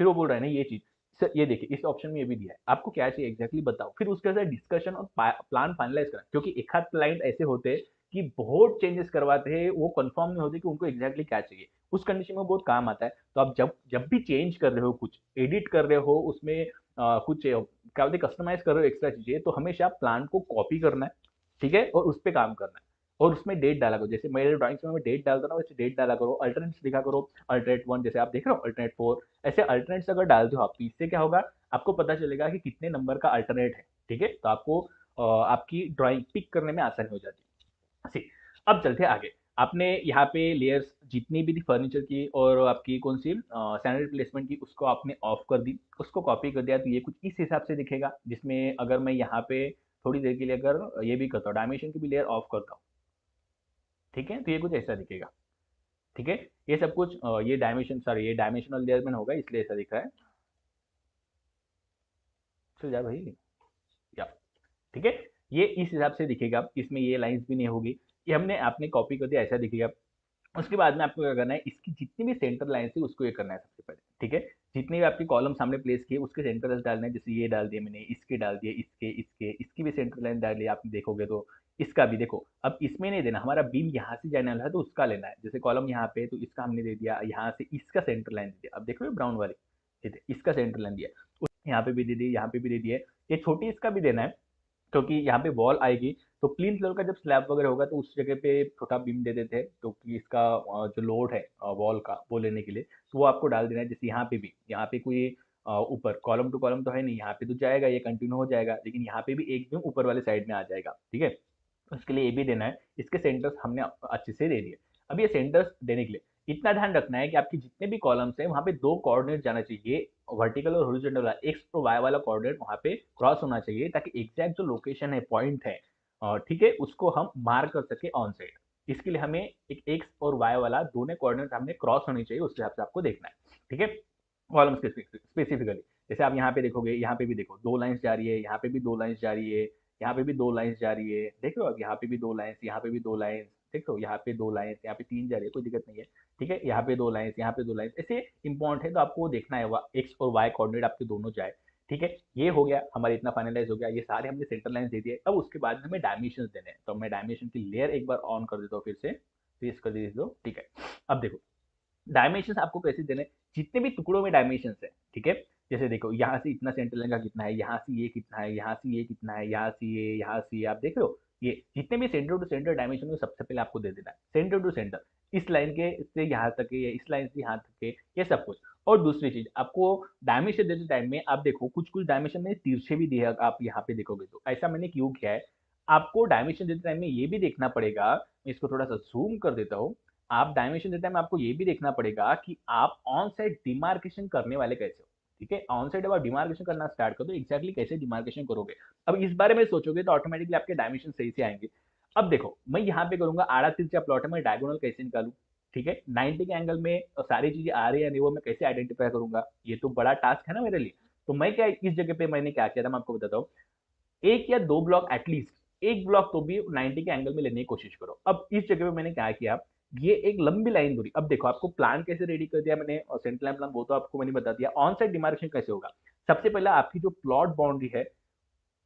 फिर वो बोल रहा है ना ये चीज़, सर ये देखिए इस ऑप्शन में ये भी दिया है, आपको क्या चाहिए एग्जैक्टली बताओ। फिर उसके साथ डिस्कशन और प्लान फाइनलाइज करना, क्योंकि एक आध क्लाइंट ऐसे होते हैं कि बहुत चेंजेस करवाते हैं, वो कंफर्म नहीं होते कि उनको एग्जैक्टली क्या चाहिए। उस कंडीशन में बहुत काम आता है। तो आप जब जब भी चेंज कर रहे हो, कुछ एडिट कर रहे हो उसमें, कुछ क्या बोलते कस्टमाइज कर रहे हो एक्स्ट्रा चीजें, तो हमेशा प्लान को कॉपी करना है, ठीक है, और उस पर काम करना है। और उसमें डेट डाला करो, जैसे मेरे ड्राइंग्स में मैं डेट डालता ना वैसे डेट डाला करो, अल्टरनेट्स लिखा करो, अल्टरनेट 1 जैसे आप देख रहे हो, अल्टरनेट 4, ऐसे अल्टरनेट्स अगर डालते हो आप, तो इससे क्या होगा, आपको पता चलेगा कि कितने नंबर का अल्टरनेट है, ठीक है। तो आपको आपकी ड्राइंग पिक करने में आसानी हो जाती है। सी, अब चलते हैं आगे। आपने यहाँ पे लेयर्स जितनी भी थी फर्नीचर की और आपकी कौन सी सैनिटरी प्लेसमेंट की, उसको आपने ऑफ कर दी, उसको कॉपी कर दिया, तो ये कुछ इस हिसाब से दिखेगा। जिसमें अगर मैं यहाँ पे थोड़ी देर के लिए अगर ये भी करता हूँ, डायमेंशन की भी लेयर ऑफ करता हूँ, ठीक है, तो ये कुछ ऐसा दिखेगा, ठीक है। ये सब कुछ ये डायमेंशन, सॉरी, ये डायमेंशनल लेयर में होगा इसलिए ऐसा दिख रहा है। चल जा भाई, या, ठीक है। ये इस हिसाब से दिखेगा, इसमें ये लाइंस भी नहीं होगी, ये हमने आपने कॉपी कर दिया, ऐसा दिखेगा। उसके बाद में आपको क्या करना है, इसकी जितनी भी सेंटर लाइन थी उसको ये करना है सबसे पहले, ठीक है। जितने भी आपके कॉलम सामने प्लेस किए उसके सेंटर डालने हैं, जैसे ये डाल दिए मैंने, इसके डाल दिए, इसके इसके इसकी भी सेंटर लाइन डाल ली, आप देखोगे तो इसका भी देखो। अब इसमें नहीं देना, हमारा बीम यहाँ से जाने वाला है तो उसका लेना है। जैसे कॉलम यहाँ पे तो इसका हमने दे दिया, यहाँ से इसका सेंटर लाइन दे दिया। अब देखो ब्राउन वाली, ठीक है, इसका सेंटर लाइन दिया, यहाँ पे भी दे दिए, यहाँ पे भी दे दिए। ये छोटी इसका भी देना है, क्योंकि यहाँ पे वॉल आएगी, तो प्लीन फ्लोर का जब स्लैब वगैरह होगा तो उस जगह पे छोटा बीम दे देते हैं, क्योंकि इसका जो लोड है वॉल का वो लेने के लिए, तो वो आपको डाल देना है। जैसे यहाँ पे भी, यहाँ पे कोई ऊपर कॉलम टू कॉलम तो है नहीं, यहाँ पे तो जाएगा, ये कंटिन्यू हो जाएगा, लेकिन यहाँ पे भी एक बीम ऊपर वाले साइड में आ जाएगा, ठीक है। उसके लिए ये भी देना है। इसके सेंटर्स हमने अच्छे से दे दिए। अब ये सेंटर्स देने के लिए इतना ध्यान रखना है कि आपके जितने भी कॉलम्स हैं वहाँ पे 2 कोऑर्डिनेट जाना चाहिए, वर्टिकल और हॉरिजॉन्टल वाला, एक्स और वाई वाला कोऑर्डिनेट वहाँ पे क्रॉस होना चाहिए, ताकि एग्जैक्ट जो लोकेशन है, पॉइंट है, ठीक है, उसको हम मार्क कर सके ऑन साइड। इसके लिए हमें एक एक्स और वाई वाला दोनों कोऑर्डिनेट हमने क्रॉस होनी चाहिए, उस हिसाब से आपको देखना है, ठीक है। कॉलम स्पेसिफिकली, जैसे आप यहाँ पे देखोगे, यहाँ पे भी देखो 2 लाइन्स जा रही है, यहाँ पे भी 2 लाइन्स जा रही है, यहाँ पे भी 2 लाइन्स जा रही है, देख रहे हो आप, यहाँ पे भी 2 लाइन्स, यहाँ पे भी 2 लाइन्स, देख रहे हो, यहाँ पे 2 लाइन्स, यहाँ पे 3 जा रही है, कोई दिक्कत नहीं है, ठीक है। यहाँ पे 2 लाइन्स, यहाँ पे 2 लाइन्स, ऐसे इम्पोर्टेंट है, तो आपको देखना है एक्स और वाई कोऑर्डिनेट आपके दोनों जाए, ठीक है। ये हो गया हमारा, इतना फाइनलाइज हो गया, ये सारे हमने सेंटर लाइन दे दिए। अब उसके बाद हमें डायमेंशन देने हैं, तो मैं डायमेंशन की लेयर एक बार ऑन कर देता हूँ, फिर से प्लीज कर दीजिए दो, ठीक है। अब देखो डायमेंशन आपको कैसे देने, जितने भी टुकड़ों में डायमेंशन है, ठीक है। जैसे देखो यहाँ से इतना सेंटर लाइन का कितना है, यहाँ से ये कितना है, यहाँ से ये कितना है, यहाँ से ये, यहाँ से ये, आप देख रहे हो, ये जितने भी सेंटर टू सेंटर डायमेंशन है सबसे पहले आपको दे देना है, सेंटर टू सेंटर, इस लाइन के से यहाँ तक के, या इस लाइन से यहाँ तक के, ये सब कुछ। और दूसरी चीज, आपको डायमेंशन देते टाइम में आप देखो कुछ कुछ डायमेंशन में तिरछे भी दिए, आप यहाँ पे देखोगे तो ऐसा मैंने क्यों किया है। आपको डायमेंशन देते टाइम में ये भी देखना पड़ेगा, मैं इसको थोड़ा सा जूम कर देता हूँ। आप डायमेंशन देते टाइम आपको ये भी देखना पड़ेगा कि आप ऑन साइड डिमार्केशन करने वाले कैसे हो। ठीक है, ऑन साइड जब आप डिमार्केशन करना स्टार्ट कर दो, एग्जैक्टली कैसे डिमार्केशन करोगे, अब इस बारे में सोचोगे तो ऑटोमेटिकली आपके डायमेंशन सही से आएंगे। अब देखो मैं यहाँ पे करूंगा आड़ा तिरछा प्लॉट है, मैं डायगोनल कैसे निकालूं, ठीक है, 90 के एंगल में सारी चीजें आ रही है नहीं, वो मैं कैसे आइडेंटिफाई करूंगा, ये तो बड़ा टास्क है ना मेरे लिए। तो मैं क्या इस जगह पे मैंने क्या किया था मैं आपको बताता हूँ, एक या दो ब्लॉक एटलीस्ट, एक ब्लॉक तो भी 90 के एंगल में लेने की कोशिश करो। अब इस जगह पे मैंने क्या किया, ये एक लंबी लाइन दूरी, अब देखो आपको प्लान कैसे रेडी कर दिया मैंने, और सेंटर लाइन प्लान वो तो आपको मैंने बता दिया, ऑन साइड डिमार्केशन कैसे होगा। सबसे पहले आपकी जो प्लॉट बाउंड्री है,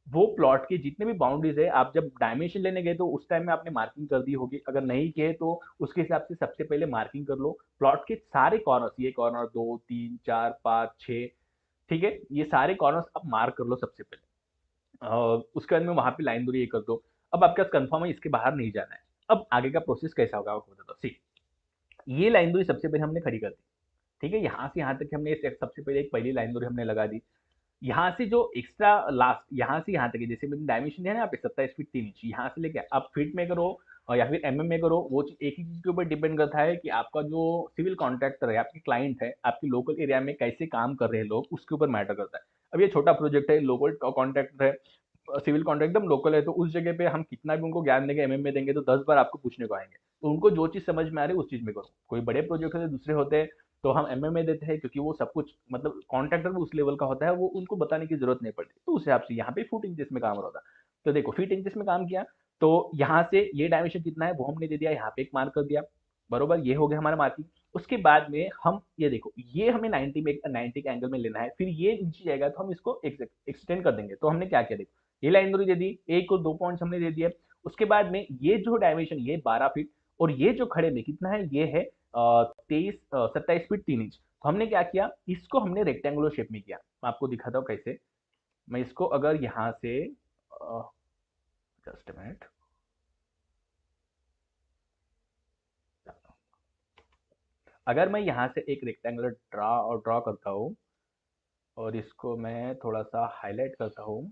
वो प्लॉट के जितने भी बाउंड्रीज है, आप जब डायमेंशन लेने गए तो उस टाइम में आपने मार्किंग कर दी होगी, अगर नहीं किए तो उसके हिसाब से सबसे पहले मार्किंग कर लो प्लॉट के सारे कॉर्नर्स, ये कॉर्नर 2 3 4 5 6, ठीक है, ये सारे कॉर्नर्स आप मार्क कर लो सबसे पहले। उसके बाद में वहां पे लाइन दूरी ये कर दो। अब आपके पास कंफर्म है इसके बाहर नहीं जाना है। अब आगे का प्रोसेस कैसा होगा आपको बताता हूँ। सी, ये लाइन दूरी सबसे पहले हमने खड़ी कर दी, ठीक है, यहाँ से यहाँ तक हमने सबसे पहले एक पहली लाइन दूरी हमने लगा दी। यहाँ से जो एक्स्ट्रा लास्ट यहाँ से यहाँ तक है, जैसे मैंने डायमेंशन दिया ना यहाँ पे 27 फीट 3 इंच, यहाँ से लेके आप फीट में करो और या फिर में करो, वो चीज एक ही चीज के ऊपर डिपेंड करता है कि आपका जो सिविल कॉन्ट्रैक्टर है, आपकी क्लाइंट है, आपके लोकल एरिया में कैसे काम कर रहे हैं लोग, उसके ऊपर मैटर करता है। अब ये छोटा प्रोजेक्ट है, लोकल कॉन्ट्रैक्टर है, सिविल कॉन्ट्रैक्ट एकदम लोकल है, तो उस जगह पे हम कितना भी उनको ज्ञान देंगे, में देंगे तो 10 बार आपको पूछने को आएंगे। तो उनको जो चीज समझ में आ रही है उस चीज में करो। कोई बड़े प्रोजेक्ट होते दूसरे होते हैं तो हम में देते हैं, क्योंकि वो सब कुछ मतलब कॉन्ट्रैक्टर उस लेवल का होता है, वो उनको बताने की जरूरत नहीं पड़ती, तो उस हिसाब से यहाँ पे फुट इंचेस में काम होता है। तो देखो फीट इंचेस में काम किया, तो यहाँ से ये डायमेंशन कितना है वो हमने दे दिया, यहाँ पे एक मार्क कर दिया, बरोबर, ये हो गया हमारा मार्किंग। उसके बाद में हम ये देखो, ये हमें 90 में 90 के एंगल में लेना है, फिर ये नीचे जाएगा तो हम इसको एक्सटेंड कर देंगे। तो हमने क्या किया, देखो ये लाइन दूरी दे दी, एक और 2 पॉइंट्स हमने दे दिए। उसके बाद में ये जो डायमेंशन ये 12 फीट, और ये जो खड़े में कितना है, ये है 27 फीट 3 इंच। तो हमने क्या किया, इसको हमने रेक्टेंगुलर शेप में किया। मैं आपको दिखाता हूँ कैसे। मैं इसको अगर यहाँ से जस्ट मिनट, अगर मैं यहाँ से एक रेक्टेंगुलर ड्रॉ करता हूँ और इसको मैं थोड़ा सा हाईलाइट करता हूँ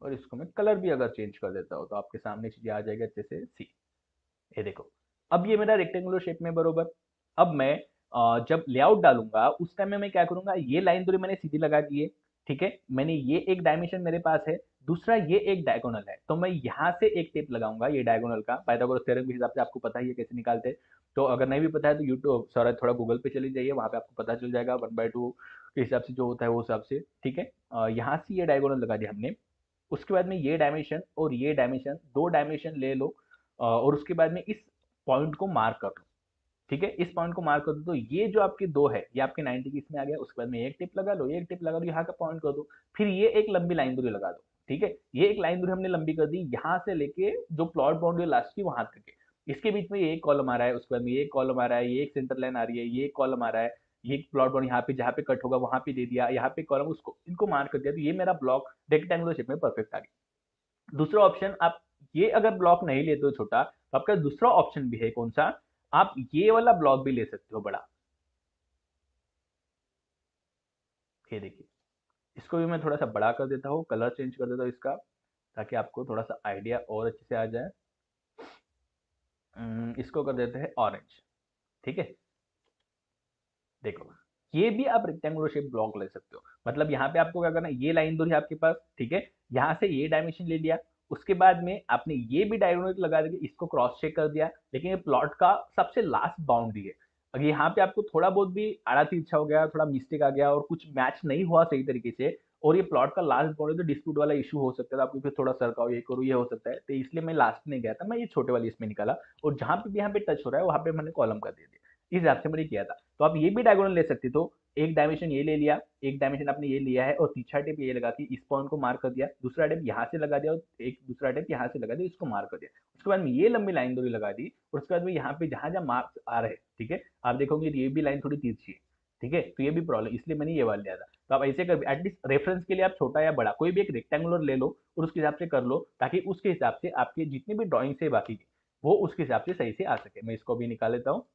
और इसको मैं कलर भी अगर चेंज कर देता हूँ, तो आपके सामने चीजें आ जाएगी अच्छे से। सी, ये देखो, अब ये मेरा रेक्टेंगुलर शेप में, बरोबर। अब मैं जब लेआउट डालूंगा उस टाइम में मैं क्या करूंगा, ये लाइन दूरी मैंने सीधी लगा दी है, ठीक है, मैंने ये एक डायमेंशन मेरे पास है, दूसरा ये एक डायगोनल है, तो मैं यहाँ से एक टेप लगाऊंगा ये डायगोनल का, पाइथागोरस थ्योरम के हिसाब से आपको पता ही है कैसे निकालते हैं। तो अगर नहीं भी पता है तो यूट्यूब सॉरी थोड़ा गूगल पे चले जाइए, वहां पे आपको पता चल जाएगा 1/2 के हिसाब से जो होता है वो हिसाब से, ठीक है। यहाँ से ये डायगोनल लगा दिया हमने। उसके बाद में ये डायमेंशन और ये डायमेंशन, दो डायमेंशन ले लो, और उसके बाद में इस पॉइंट को मार्क कर लो, ठीक है, इस पॉइंट को मार्क कर दो। तो ये जो आपके दो है, ये आपके 90 की इसमें आ गया। उसके बाद में एक टिप लगा लो, एक टिप लगा दो, यहाँ का पॉइंट कर दो, फिर ये एक लंबी लाइन दूरी लगा दो, ठीक है, ये एक लाइन दूरी हमने लंबी कर दी, यहाँ से लेके जो प्लॉट बाउंड्री लास्ट की वहां तक है। इसके बीच में ये एक कॉलम आ रहा है, उसके बाद में ये एक कॉलम आ रहा है, ये एक सेंटर लाइन आ रही है, ये एक कॉलम आ रहा है, ये प्लॉट बाउंड्री यहाँ पे जहाँ पे कट होगा वहां पे दे दिया, यहाँ पे कॉलम, उसको इनको मार्क कर दिया, तो ये मेरा ब्लॉक रेक्टेंगुलर शेप में परफेक्ट आ गया। दूसरा ऑप्शन, आप ये अगर ब्लॉक नहीं लेते हो छोटा, तो आपका दूसरा ऑप्शन भी है, कौन सा, आप ये वाला ब्लॉक भी ले सकते हो बड़ा। ये देखिए, इसको भी मैं थोड़ा सा बड़ा कर देता हूँ, कलर चेंज कर देता हूँ इसका, ताकि आपको थोड़ा सा आइडिया और अच्छे से आ जाए। इसको कर देते हैं ऑरेंज, ठीक है। देखो, ये भी आप रेक्टेंगुलर शेप ब्लॉक ले सकते हो। मतलब यहाँ पे आपको क्या करना है, ये लाइन दूरी है आपके पास, ठीक है, यहाँ से ये डायमेंशन ले लिया, उसके बाद में आपने ये भी डायगोनल लगा देके इसको क्रॉस चेक कर दिया, लेकिन ये प्लॉट का सबसे लास्ट बाउंड्री है। अगर यहाँ पे आपको थोड़ा बहुत भी आड़ा तिरछा हो गया, थोड़ा मिस्टेक आ गया और कुछ मैच नहीं हुआ सही तरीके से, और ये प्लॉट का लास्ट बाउंड्री, तो डिस्प्यूट वाला इशू हो सकता है, आपको फिर थोड़ा सरकाओ, ये करो, ये हो सकता है, तो इसलिए मैं लास्ट में गया था, मैं ये छोटे वाली इसमें निकाला, और जहां पे भी यहाँ पे टच हो रहा है वहां पे मैंने कॉलम कर दे दिया, इस हिसाब से मैंने किया था। तो आप ये भी डायगोनल ले सकते, तो एक डायमेंशन ये ले लिया, एक डायमेंशन आपने ये लिया है, और तीसरा टेप ये लगा के इस पॉइंट को मार्क कर दिया, दूसरा टेप यहाँ से लगा दिया, और एक दूसरा टेप यहाँ से लगा दिया, इसको मार्क कर दिया। उसके बाद में ये लंबी लाइन दूरी लगा दी, और उसके बाद में यहाँ पे जहां जहां मार्क्स आ रहे हैं, ठीक है, आप देखोगे ये भी लाइन थोड़ी तिरछी है, ठीक है, तो ये भी प्रॉब्लम, इसलिए मैंने ये वाला लिया था। तो आप ऐसे कर, एटलीस्ट रेफरेंस के लिए आप छोटा या बड़ा कोई भी एक रेक्टेंगुलर ले लो और उसके हिसाब से कर लो, ताकि उसके हिसाब से आपके जितने भी ड्रॉइंग है बाकी की, वो उसके हिसाब से सही से आ सके। मैं इसको भी निकाल लेता हूँ,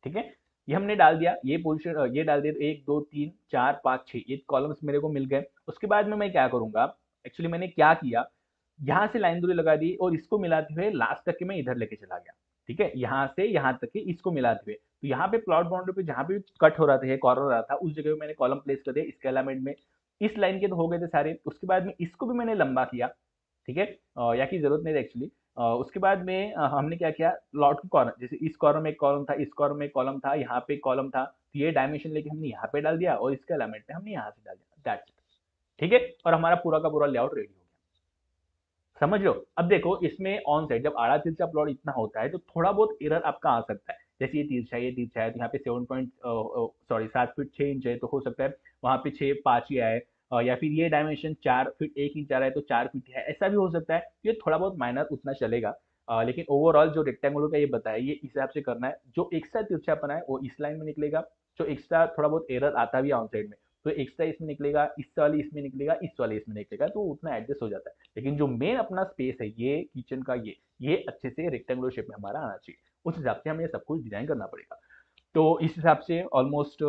ठीक है। ये हमने डाल दिया, ये पोजीशन ये डाल दिया, तो 1 2 3 4 5 6 ये कॉलम्स मेरे को मिल गए। उसके बाद में मैं क्या करूंगा, एक्चुअली मैंने क्या किया, यहाँ से लाइन दूरी लगा दी और इसको मिलाते हुए लास्ट तक के मैं इधर लेके चला गया, ठीक है, यहाँ से यहाँ तक के इसको मिलाते हुए। तो यहाँ पे प्लॉट बाउंड्री पे जहाँ पे कट हो रहा था, कॉर्नर हो रहा था, उस जगह पे मैंने कॉलम प्लेस कर दिया इसके अलाइनमेंट में। इस लाइन के तो हो गए थे सारे, उसके बाद में इसको भी मैंने लंबा किया, ठीक है, या की जरूरत नहीं थी एक्चुअली। उसके बाद में हमने क्या किया, प्लॉट के कॉर्नर, जैसे इस कॉर्नर में एक कॉलम था, इस कॉर्नर में एक कॉलम था, यहाँ पे एक कॉलम था, तो ये डायमेंशन लेके हमने यहाँ पे डाल दिया और इसके अलाइनमेंट में हमने यहाँ से डाल दिया, दैट्स इट। ठीक है, और हमारा पूरा का पूरा लेआउट रेडी हो गया। समझ लो। अब देखो इसमें ऑन साइड जब आड़ा तिरछा प्लॉट इतना होता है तो थोड़ा बहुत एरर आपका आ सकता है। जैसे ये तिरछा है तो यहाँ पे 7.6 इंच है, तो हो सकता है वहाँ पे 6.5 ही आए, या फिर ये डायमेंशन 4 फीट 1 इंच आ रहा है तो 4 फीट है, ऐसा भी हो सकता है। ये थोड़ा बहुत माइनर उतना चलेगा, लेकिन ओवरऑल जो रेक्टेंगुलर का ये बताया, ये इस हिसाब से करना है। जो एक्स्ट्रा तिरछापन है वो इस लाइन में निकलेगा, जो एक्स्ट्रा थोड़ा बहुत एरर आता भी है ऑन साइड में, तो एक्स्ट्रा इसमें निकलेगा, इस वाली इसमें निकलेगा, इस वाले इसमें निकलेगा, तो उतना एडजस्ट हो जाता है। लेकिन जो मेन अपना स्पेस है, ये किचन का, ये अच्छे से रेक्टेंगुलर शेप में हमारा आना चाहिए। उस हिसाब से हमें सब कुछ डिजाइन करना पड़ेगा। तो इस हिसाब से ऑलमोस्ट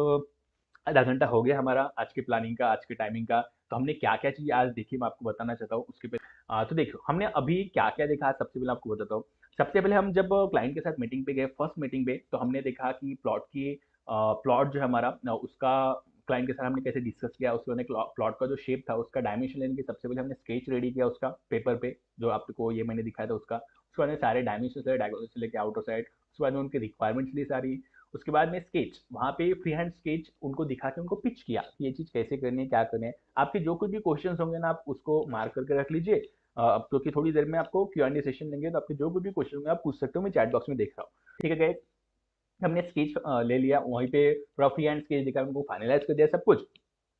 आधा घंटा हो गया हमारा आज की प्लानिंग का, आज के टाइमिंग का। तो हमने क्या क्या चीज़ आज देखी मैं आपको बताना चाहता हूँ उसके पहले। तो देखो हमने अभी क्या क्या देखा, सबसे पहले आपको बताता हूँ। सबसे पहले हम जब क्लाइंट के साथ मीटिंग पे गए, फर्स्ट मीटिंग पे, तो हमने देखा कि प्लॉट जो है हमारा उसका क्लाइंट के साथ हमने कैसे डिस्कस किया। उसके बाद प्लॉट का जो शेप था उसका डायमेंशन लेने के सबसे पहले हमने स्केच रेडी किया उसका पेपर पे, जो आपको ये मैंने दिखाया था उसका। उसके बाद में सारे डायमेंशन से डायगोनल से लेके आउटर साइड, उसके बाद में उनकी रिक्वायरमेंट्स ली सारी। उसके बाद में स्केच, वहाँ पे फ्री हैंड स्केच उनको दिखा के उनको पिच किया कि ये चीज़ कैसे करनी है, क्या करनी है। आपके जो कुछ भी क्वेश्चन होंगे ना, आप उसको मार्क करके रख लीजिए। क्योंकि थोड़ी देर में आपको Q&A सेशन लेंगे, तो आपके जो कुछ भी क्वेश्चन होंगे आप पूछ सकते हो, मैं चैट बॉक्स में देख रहा हूँ। ठीक है guys? हमने स्केच ले लिया, वहीं पे पूरा फ्री हैंड स्केच दिखा, उनको फाइनलाइज कर दिया सब कुछ।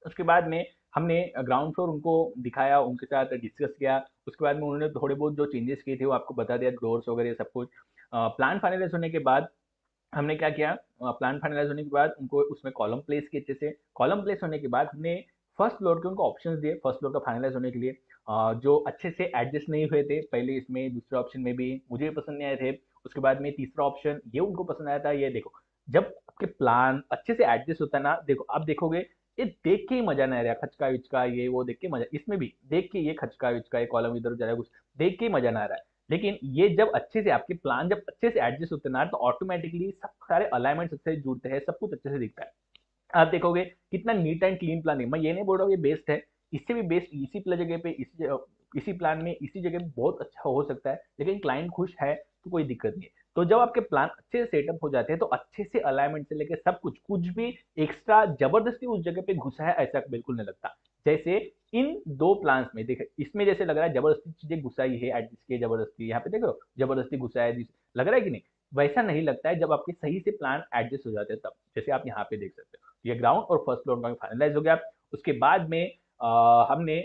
उसके बाद में हमने ग्राउंड फ्लोर उनको दिखाया, उनके साथ डिस्कस किया। उसके बाद में उन्होंने थोड़े बहुत जो चेंजेस किए थे वो आपको बता दिया, डोर्स वगैरह सब कुछ। प्लान फाइनलाइज होने के बाद हमने क्या किया, प्लान फाइनलाइज होने के बाद उनको उसमें कॉलम प्लेस किए अच्छे से। कॉलम प्लेस होने के बाद हमने फर्स्ट फ्लोर के उनको ऑप्शंस दिए, फर्स्ट फ्लोर का फाइनलाइज होने के लिए। जो अच्छे से एडजस्ट नहीं हुए थे पहले इसमें, दूसरे ऑप्शन में भी मुझे पसंद नहीं आए थे। उसके बाद में तीसरा ऑप्शन ये उनको पसंद आया था। ये देखो, जब आपके प्लान अच्छे से एडजस्ट होता है ना, देखो आप देखोगे, ये देख के ही मजा नहीं आ रहा, खचका विचका ये वो देख के मजा, इसमें भी देख के ये खचका विचका, ये कॉलम इधर जा रहा है, कुछ देख के ही मजा ना आ रहा है। लेकिन ये जब अच्छे से आपके प्लान जब अच्छे से एडजस्ट होते हैं ना, तो ऑटोमेटिकली सब सारे अलाइनमेंट अच्छे से जुड़ते हैं, सब कुछ अच्छे से दिखता है। आप देखोगे कितना नीट एंड क्लीन प्लानिंग, मैं ये नहीं बोल रहा हूँ ये बेस्ट है, इससे भी बेस्ट इसी जगह पे, इसी प्लान में, इसी जगह पे बहुत अच्छा हो सकता है। लेकिन क्लाइंट खुश है तो कोई दिक्कत नहीं है। तो जब आपके प्लान अच्छे से सेटअप हो जाते हैं, तो अच्छे से अलाइनमेंट से लेकर सब कुछ, कुछ भी एक्स्ट्रा जबरदस्ती उस जगह पे घुसा है ऐसा बिल्कुल नहीं लगता। जैसे इन दो प्लान्स में देखे, इसमें जैसे लग रहा है जबरदस्ती चीजें घुसाई है, एडजस्ट की जबरदस्ती, यहाँ पे देखो जबरदस्ती घुसा है, लग रहा है कि नहीं? वैसा नहीं लगता है जब आपके सही से प्लान एडजस्ट हो जाते हैं तब, जैसे आप यहाँ पे देख सकते हो। ये ग्राउंड और फर्स्ट फ्लोर का फाइनलाइज हो गया। उसके बाद में हमने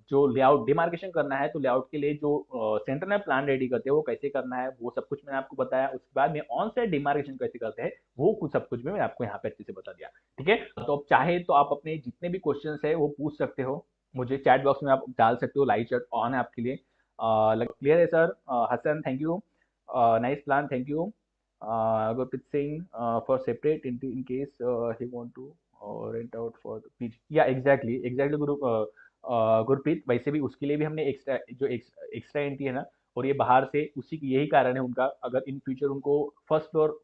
जो लेआउट डिमार्केशन करना है, तो लेआउट के लिए जो सेंटर में प्लान रेडी करते हैं वो कैसे करना है, वो सब कुछ मैंने आपको बताया। उसके बाद में ऑन साइड डिमार्केशन कैसे करते हैं, वो कुछ सब कुछ भी मैंने आपको यहाँ पे अच्छे से बता दिया। ठीक है, तो अब चाहे तो आप अपने जितने भी क्वेश्चन है वो पूछ सकते हो, मुझे चैट बॉक्स में आप डाल सकते हो, लाइव चैट ऑन है आपके लिए। क्लियर है sir? Hasan thank you, nice plan, thank you. Gurpreet Singh, for separate in case he want to rent out for the PG. Yeah, exactly Gurpreet, वैसे भी उसके लिए भी हमने एक्स्ट्रा एंट्री है ना, और ये बाहर से, उसी की यही कारण है उनका, अगर इन फ्यूचर उनको फर्स्ट फ्लोर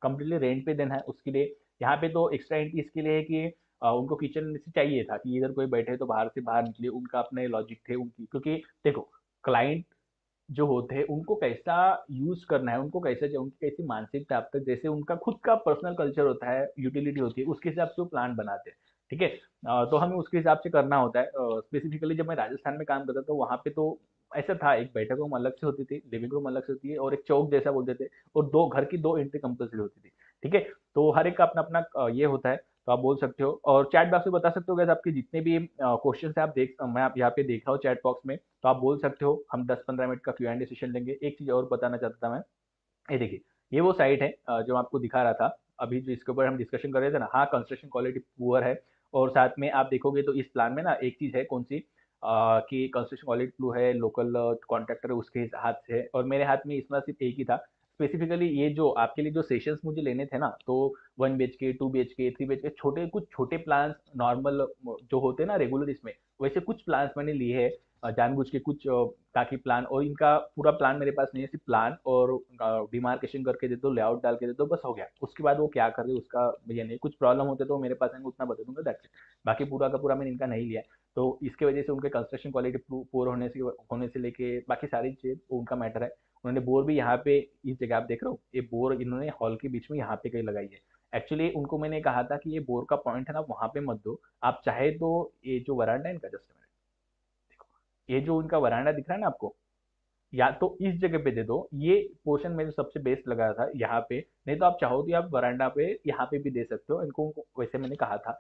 कंप्लीटली रेंट पे देना है उसके लिए। यहाँ पे तो एक्स्ट्रा एंट्री इसके लिए है कि उनको किचन से चाहिए था कि इधर कोई बैठे तो बाहर से बाहर निकले, उनका अपने लॉजिक थे उनकी, क्योंकि देखो क्लाइंट जो होते हैं उनको कैसा यूज करना है, उनको कैसे, उनकी कैसी मानसिकता अब तक, जैसे उनका खुद का पर्सनल कल्चर होता है, यूटिलिटी होती है, उसके हिसाब से वो प्लान बनाते हैं। ठीक है, तो हमें उसके हिसाब से करना होता है। स्पेसिफिकली जब मैं राजस्थान में काम करता था, तो वहाँ पे तो ऐसा था, एक बैठक रूम अलग से होती थी, लिविंग रूम अलग से होती है, और एक चौक जैसा बोलते थे, और दो घर की दो एंट्री कंपल्सरी होती थी। ठीक है, तो हर एक का अपना अपना ये होता है, तो आप बोल सकते हो, और चैट बॉक्स में बता सकते हो guys, आपके जितने भी क्वेश्चन है, आप देख, मैं आप यहाँ पे देख रहा हूँ चैट बॉक्स में, तो आप बोल सकते हो, हम 10-15 मिनट का Q&A सेशन लेंगे। एक चीज और बताना चाहता था मैं, ये देखिए, ये वो साइट है जो आपको दिखा रहा था अभी, जो इसके ऊपर हम डिस्कशन कर रहे थे ना, हाँ कंस्ट्रक्शन क्वालिटी पुअर है। और साथ में आप देखोगे तो इस प्लान में ना एक चीज है, कौन सी, कि कंस्ट्रक्शन क्वालिटी प्रू है, लोकल कॉन्ट्रैक्टर है उसके हाथ से है, और मेरे हाथ में इसमें सिर्फ एक ही था। स्पेसिफिकली ये जो आपके लिए जो सेशंस मुझे लेने थे ना, तो 1 BHK 2 BHK 3 BHK छोटे, कुछ छोटे प्लान्स नॉर्मल जो होते हैं ना रेगुलर, इसमें वैसे कुछ प्लान्स मैंने लिए हैं। जानबूझ के कुछ ताकि प्लान, और इनका पूरा प्लान मेरे पास नहीं है, सिर्फ प्लान और डिमार्केशन करके दे दो, लेआउट डाल के दे दो, बस हो गया। उसके बाद वो क्या कर रहे हैं उसका ये नहीं, कुछ प्रॉब्लम होते तो मेरे पास आएंगे, उतना बता दूंगा, दैट्स इट। बाकी पूरा का पूरा मैंने इनका नहीं लिया है। तो इसके वजह से उनके कंस्ट्रक्शन क्वालिटी पुअर होने से लेके बाकी सारी चीज उनका मैटर है। उन्होंने बोर भी यहाँ पे, इस जगह आप देख रहे हो, ये बोर इन्होंने हॉल के बीच में यहाँ पे कहीं लगाई है। एक्चुअली उनको मैंने कहा था कि ये बोर का पॉइंट है ना, वहां पे मत दो, आप चाहे तो ये जो वरांडा है इनका, जस्ट देखो, ये जो इनका वरांडा दिख रहा है ना आपको, या तो इस जगह पे दे दो, ये पोर्शन में जो सबसे बेस्ट लगा था यहाँ पे, नहीं तो आप चाहो तो आप वरांडा पे यहाँ पे भी दे सकते हो इनको, वैसे मैंने कहा था।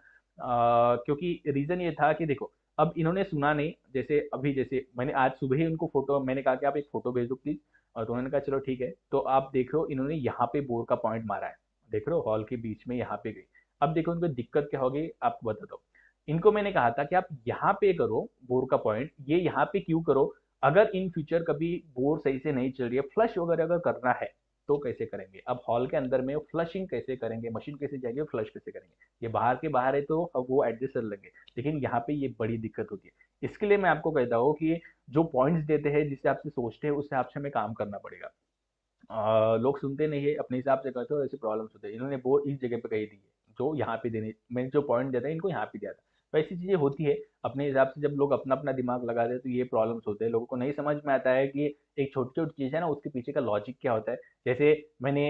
क्योंकि रीजन ये था कि देखो, अब इन्होंने सुना नहीं, जैसे अभी जैसे मैंने आज सुबह ही उनको फोटो, मैंने कहा कि आप एक फोटो भेज दो प्लीज, और तो उन्होंने कहा चलो ठीक है। तो आप देख रहे हो इन्होंने यहाँ पे बोर का पॉइंट मारा है, देख रहे हो हॉल के बीच में यहाँ पे गई। अब देखो इनको दिक्कत क्या होगी आपको बता दो। इनको मैंने कहा था कि आप यहाँ पे करो बोर का पॉइंट, ये यहाँ पे क्यों करो, अगर इन फ्यूचर कभी बोर सही से नहीं चल रही है, फ्लश वगैरह अगर करना है तो कैसे करेंगे, अब हॉल के अंदर में फ्लशिंग कैसे करेंगे, मशीन कैसे जाएगी, फ्लश कैसे करेंगे, ये बाहर के बाहर है तो अब वो एडजस्ट कर लेंगे, लेकिन यहाँ पे ये बड़ी दिक्कत होती है। इसके लिए मैं आपको कहता हूँ कि जो पॉइंट्स देते हैं, जिस हिसाब से सोचते हैं, उस हिसाब से हमें काम करना पड़ेगा। लोग सुनते नहीं है, अपने हिसाब से करते हो, ऐसे प्रॉब्लम्स होते हैं। इन्होंने बोर्ड इस जगह पे कही दी है जो यहाँ पे देने, मैंने जो पॉइंट दिया था इनको यहाँ पे दिया था। तो ऐसी चीजें होती है, अपने हिसाब से जब लोग अपना अपना दिमाग लगाते हैं तो ये प्रॉब्लम्स होते हैं, लोगों को नहीं समझ में आता है कि एक छोटी छोटी चीज है ना, उसके पीछे का लॉजिक क्या होता है। जैसे मैंने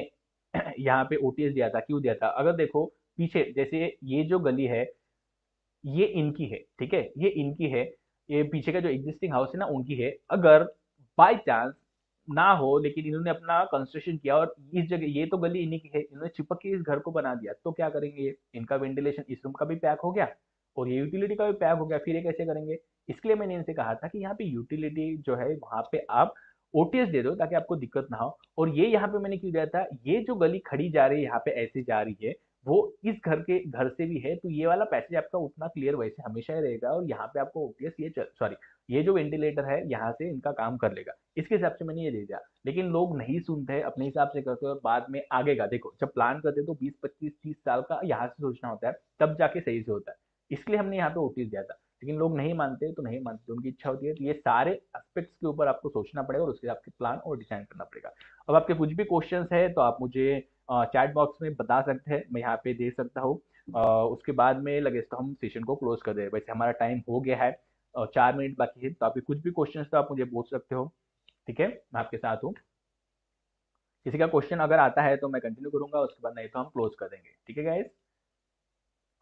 यहाँ पे ओटीएस दिया था, क्यों दिया था, अगर देखो पीछे, जैसे ये जो गली है ये इनकी है, ठीक है, ये इनकी है, ये पीछे का जो एग्जिस्टिंग हाउस है ना उनकी है। अगर बाय चांस ना हो, लेकिन इन्होंने अपना कंस्ट्रक्शन किया और इस जगह, ये तो गली इन्हीं की है, इन्होंने चिपक के इस घर को बना दिया, तो क्या करेंगे, ये इनका वेंटिलेशन इस रूम का भी पैक हो गया और ये यूटिलिटी का भी पैक हो गया, फिर ये कैसे करेंगे। इसके लिए मैंने इनसे कहा था कि यहाँ पे यूटिलिटी जो है वहां पे आप ओटीएस दे दो ताकि आपको दिक्कत ना हो। और ये यहाँ पे मैंने क्यों दिया था, ये जो गली खड़ी जा रही है यहाँ पे ऐसे जा रही है, वो इस घर से भी है, तो ये वाला पैसेज आपका उतना क्लियर वैसे हमेशा ही रहेगा, और यहाँ पे आपको ओटीएस ये सॉरी, ये जो वेंटिलेटर है यहाँ से इनका काम कर लेगा, इसके हिसाब से मैंने ये दे दिया। लेकिन लोग नहीं सुनते हैं, अपने हिसाब से करते हैं, और बाद में आगे का देखो, जब प्लान करते हैं तो 20 25 30 साल का यहाँ से सोचना होता है, तब जाके सही से होता है। इसलिए हमने यहाँ पे ओटीएस दिया था, लेकिन लोग नहीं मानते तो नहीं मानते, उनकी इच्छा होती है। तो ये सारे एस्पेक्ट्स के ऊपर आपको सोचना पड़ेगा और उसके हिसाब से प्लान और डिजाइन करना पड़ेगा। अब आपके कुछ भी क्वेश्चंस है तो आप मुझे चैट बॉक्स में बता सकते हैं, मैं यहाँ पे दे सकता हूँ। उसके बाद में लगे तो हम सेशन को क्लोज कर दे, वैसे हमारा टाइम हो गया है, 4 मिनट बाकी है, तो आपके कुछ भी क्वेश्चन तो आप मुझे पूछ सकते हो। ठीक है, मैं आपके साथ हूँ। किसी का क्वेश्चन अगर आता है तो मैं कंटिन्यू करूंगा, उसके बाद नहीं तो हम क्लोज कर देंगे। ठीक है गाइस,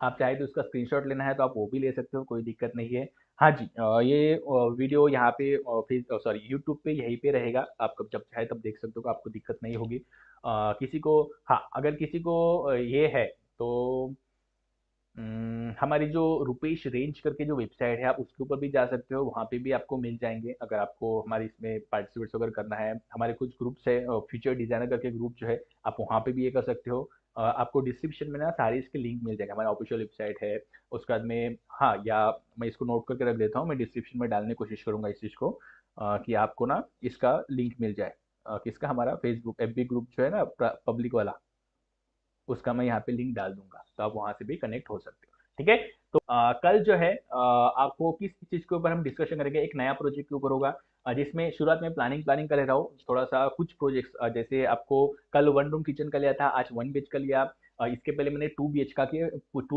आप चाहे तो उसका स्क्रीनशॉट लेना है तो आप वो भी ले सकते हो, कोई दिक्कत नहीं है। हाँ जी, ये वीडियो यहाँ पे फिर सॉरी यूट्यूब पे यहीं पे रहेगा, आप कब जब चाहे तब देख सकते हो, आपको दिक्कत नहीं होगी। किसी को, हाँ अगर किसी को ये है तो हमारी जो रुपेश रेंज करके जो वेबसाइट है, आप उसके ऊपर भी जा सकते हो, वहाँ पे भी आपको मिल जाएंगे। अगर आपको हमारे इसमें पार्टिसिपेट वगैरह करना है, हमारे कुछ ग्रुप्स है, फ्यूचर डिजाइनर करके ग्रुप जो है, आप वहाँ पे भी ये कर सकते हो। आपको डिस्क्रिप्शन में ना सारी इसके लिंक मिल जाएगा, हमारा ऑफिशियल वेबसाइट है। उसके बाद में, हाँ, या मैं इसको नोट करके रख देता हूँ, मैं डिस्क्रिप्शन में डालने की कोशिश करूंगा इस चीज़ को, कि आपको ना इसका लिंक मिल जाए। किसका, हमारा फेसबुक एफबी ग्रुप जो है ना पब्लिक वाला, उसका मैं यहाँ पे लिंक डाल दूंगा, तो आप वहां से भी कनेक्ट हो सकते हो। ठीक है, तो कल जो है आपको किस चीज के ऊपर हम डिस्कशन करेंगे, एक नया प्रोजेक्ट के ऊपर होगा, जिसमें शुरुआत में प्लानिंग प्लानिंग कर रहा हूँ थोड़ा सा, कुछ प्रोजेक्ट्स जैसे आपको कल 1 रूम किचन का लिया था, आज 1 BHK का लिया। इसके पहले मैंने 2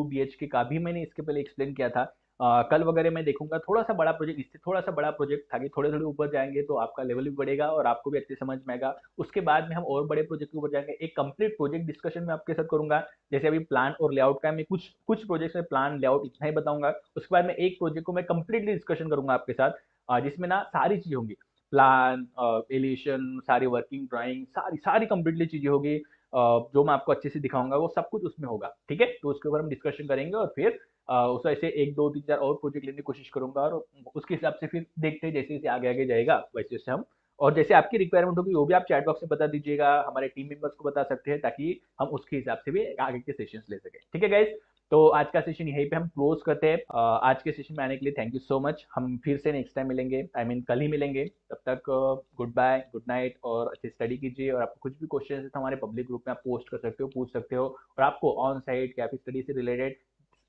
BHK का भी मैंने इसके पहले एक्सप्लेन किया था। कल वगैरह मैं देखूंगा थोड़ा सा बड़ा प्रोजेक्ट, इससे थोड़ा सा बड़ा प्रोजेक्ट, ताकि थोड़े थोड़े ऊपर जाएंगे तो आपका लेवल भी बढ़ेगा और आपको भी अच्छे समझ में आएगा। उसके बाद में हम और बड़े प्रोजेक्ट के ऊपर जाएंगे, एक कंप्लीट प्रोजेक्ट डिस्कशन में आपके साथ करूंगा। जैसे अभी प्लान और लेआउट का मैं कुछ कुछ प्रोजेक्ट में प्लान लेआउट इतना ही बताऊंगा, उसके बाद में एक प्रोजेक्ट को मैं कंप्लीटली डिस्कशन करूंगा आपके साथ, जिसमें ना सारी चीजें होंगी, प्लान, एलिवेशन, सारी वर्किंग ड्राइंग, सारी सारी कंप्लीटली चीजें होगी, जो मैं आपको अच्छे से दिखाऊंगा वो सब कुछ उसमें होगा। ठीक है, तो उसके ऊपर हम डिस्कशन करेंगे, और फिर उस ऐसे 1 2 3 4 और प्रोजेक्ट लेने की कोशिश करूंगा, और उसके हिसाब से फिर देखते हैं, जैसे जैसे आगे आगे जाएगा वैसे वैसे हम, और जैसे आपकी रिक्वायरमेंट होगी वो भी आप चैट बॉक्स में बता दीजिएगा, हमारे टीम मेंबर्स को बता सकते हैं, ताकि हम उसके हिसाब से भी आगे के सेशंस ले सकें। ठीक है गाइस, तो आज का सेशन यहीं पे हम क्लोज करते हैं। आज के सेशन में आने के लिए थैंक यू सो मच, हम फिर से नेक्स्ट टाइम मिलेंगे, आई मीन कल ही मिलेंगे। तब तक गुड बाय, गुड नाइट, और अच्छे स्टडी कीजिए, और आपको कुछ भी क्वेश्चन है तो हमारे पब्लिक ग्रुप में आप पोस्ट कर सकते हो, पूछ सकते हो, और आपको ऑन साइट या फिर स्टडी से रिलेटेड,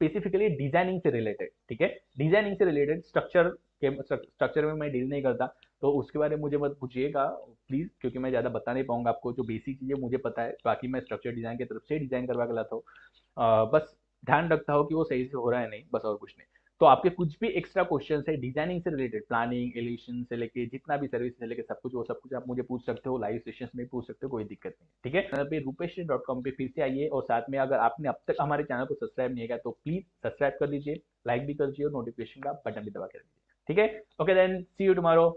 स्पेसिफिकली डिजाइनिंग से रिलेटेड, ठीक है, डिजाइनिंग से रिलेटेड स्ट्रक्चर के स्ट्रक्चर में मैं डील नहीं करता, तो उसके बारे में मुझे मत पूछिएगा प्लीज़, क्योंकि मैं ज़्यादा बता नहीं पाऊँगा आपको। जो बेसिक चीज़ें मुझे पता है, बाकी मैं स्ट्रक्चर डिज़ाइन की तरफ से डिज़ाइन करवा के लाता हूँ। बस ध्यान रखता हो कि वो सही से हो रहा है नहीं, बस और कुछ नहीं। तो आपके कुछ भी एक्स्ट्रा क्वेश्चंस है डिजाइनिंग से रिलेटेड, प्लानिंग एलिवेशन से लेके जितना भी सर्विस से लेके सब कुछ, वो सब कुछ आप मुझे पूछ सकते हो, लाइव सेशंस में पूछ सकते हो, कोई दिक्कत नहीं। ठीक है, चैनल पे रूपेश.com पे फिर से आइए, और साथ में अगर आपने अब तक हमारे चैनल को सब्सक्राइब नहीं किया तो प्लीज सब्सक्राइब कर दीजिए, लाइक भी कर दीजिए और नोटिफिकेशन का बटन भी दबा कर दीजिए। ठीक है, okay then see you tomorrow.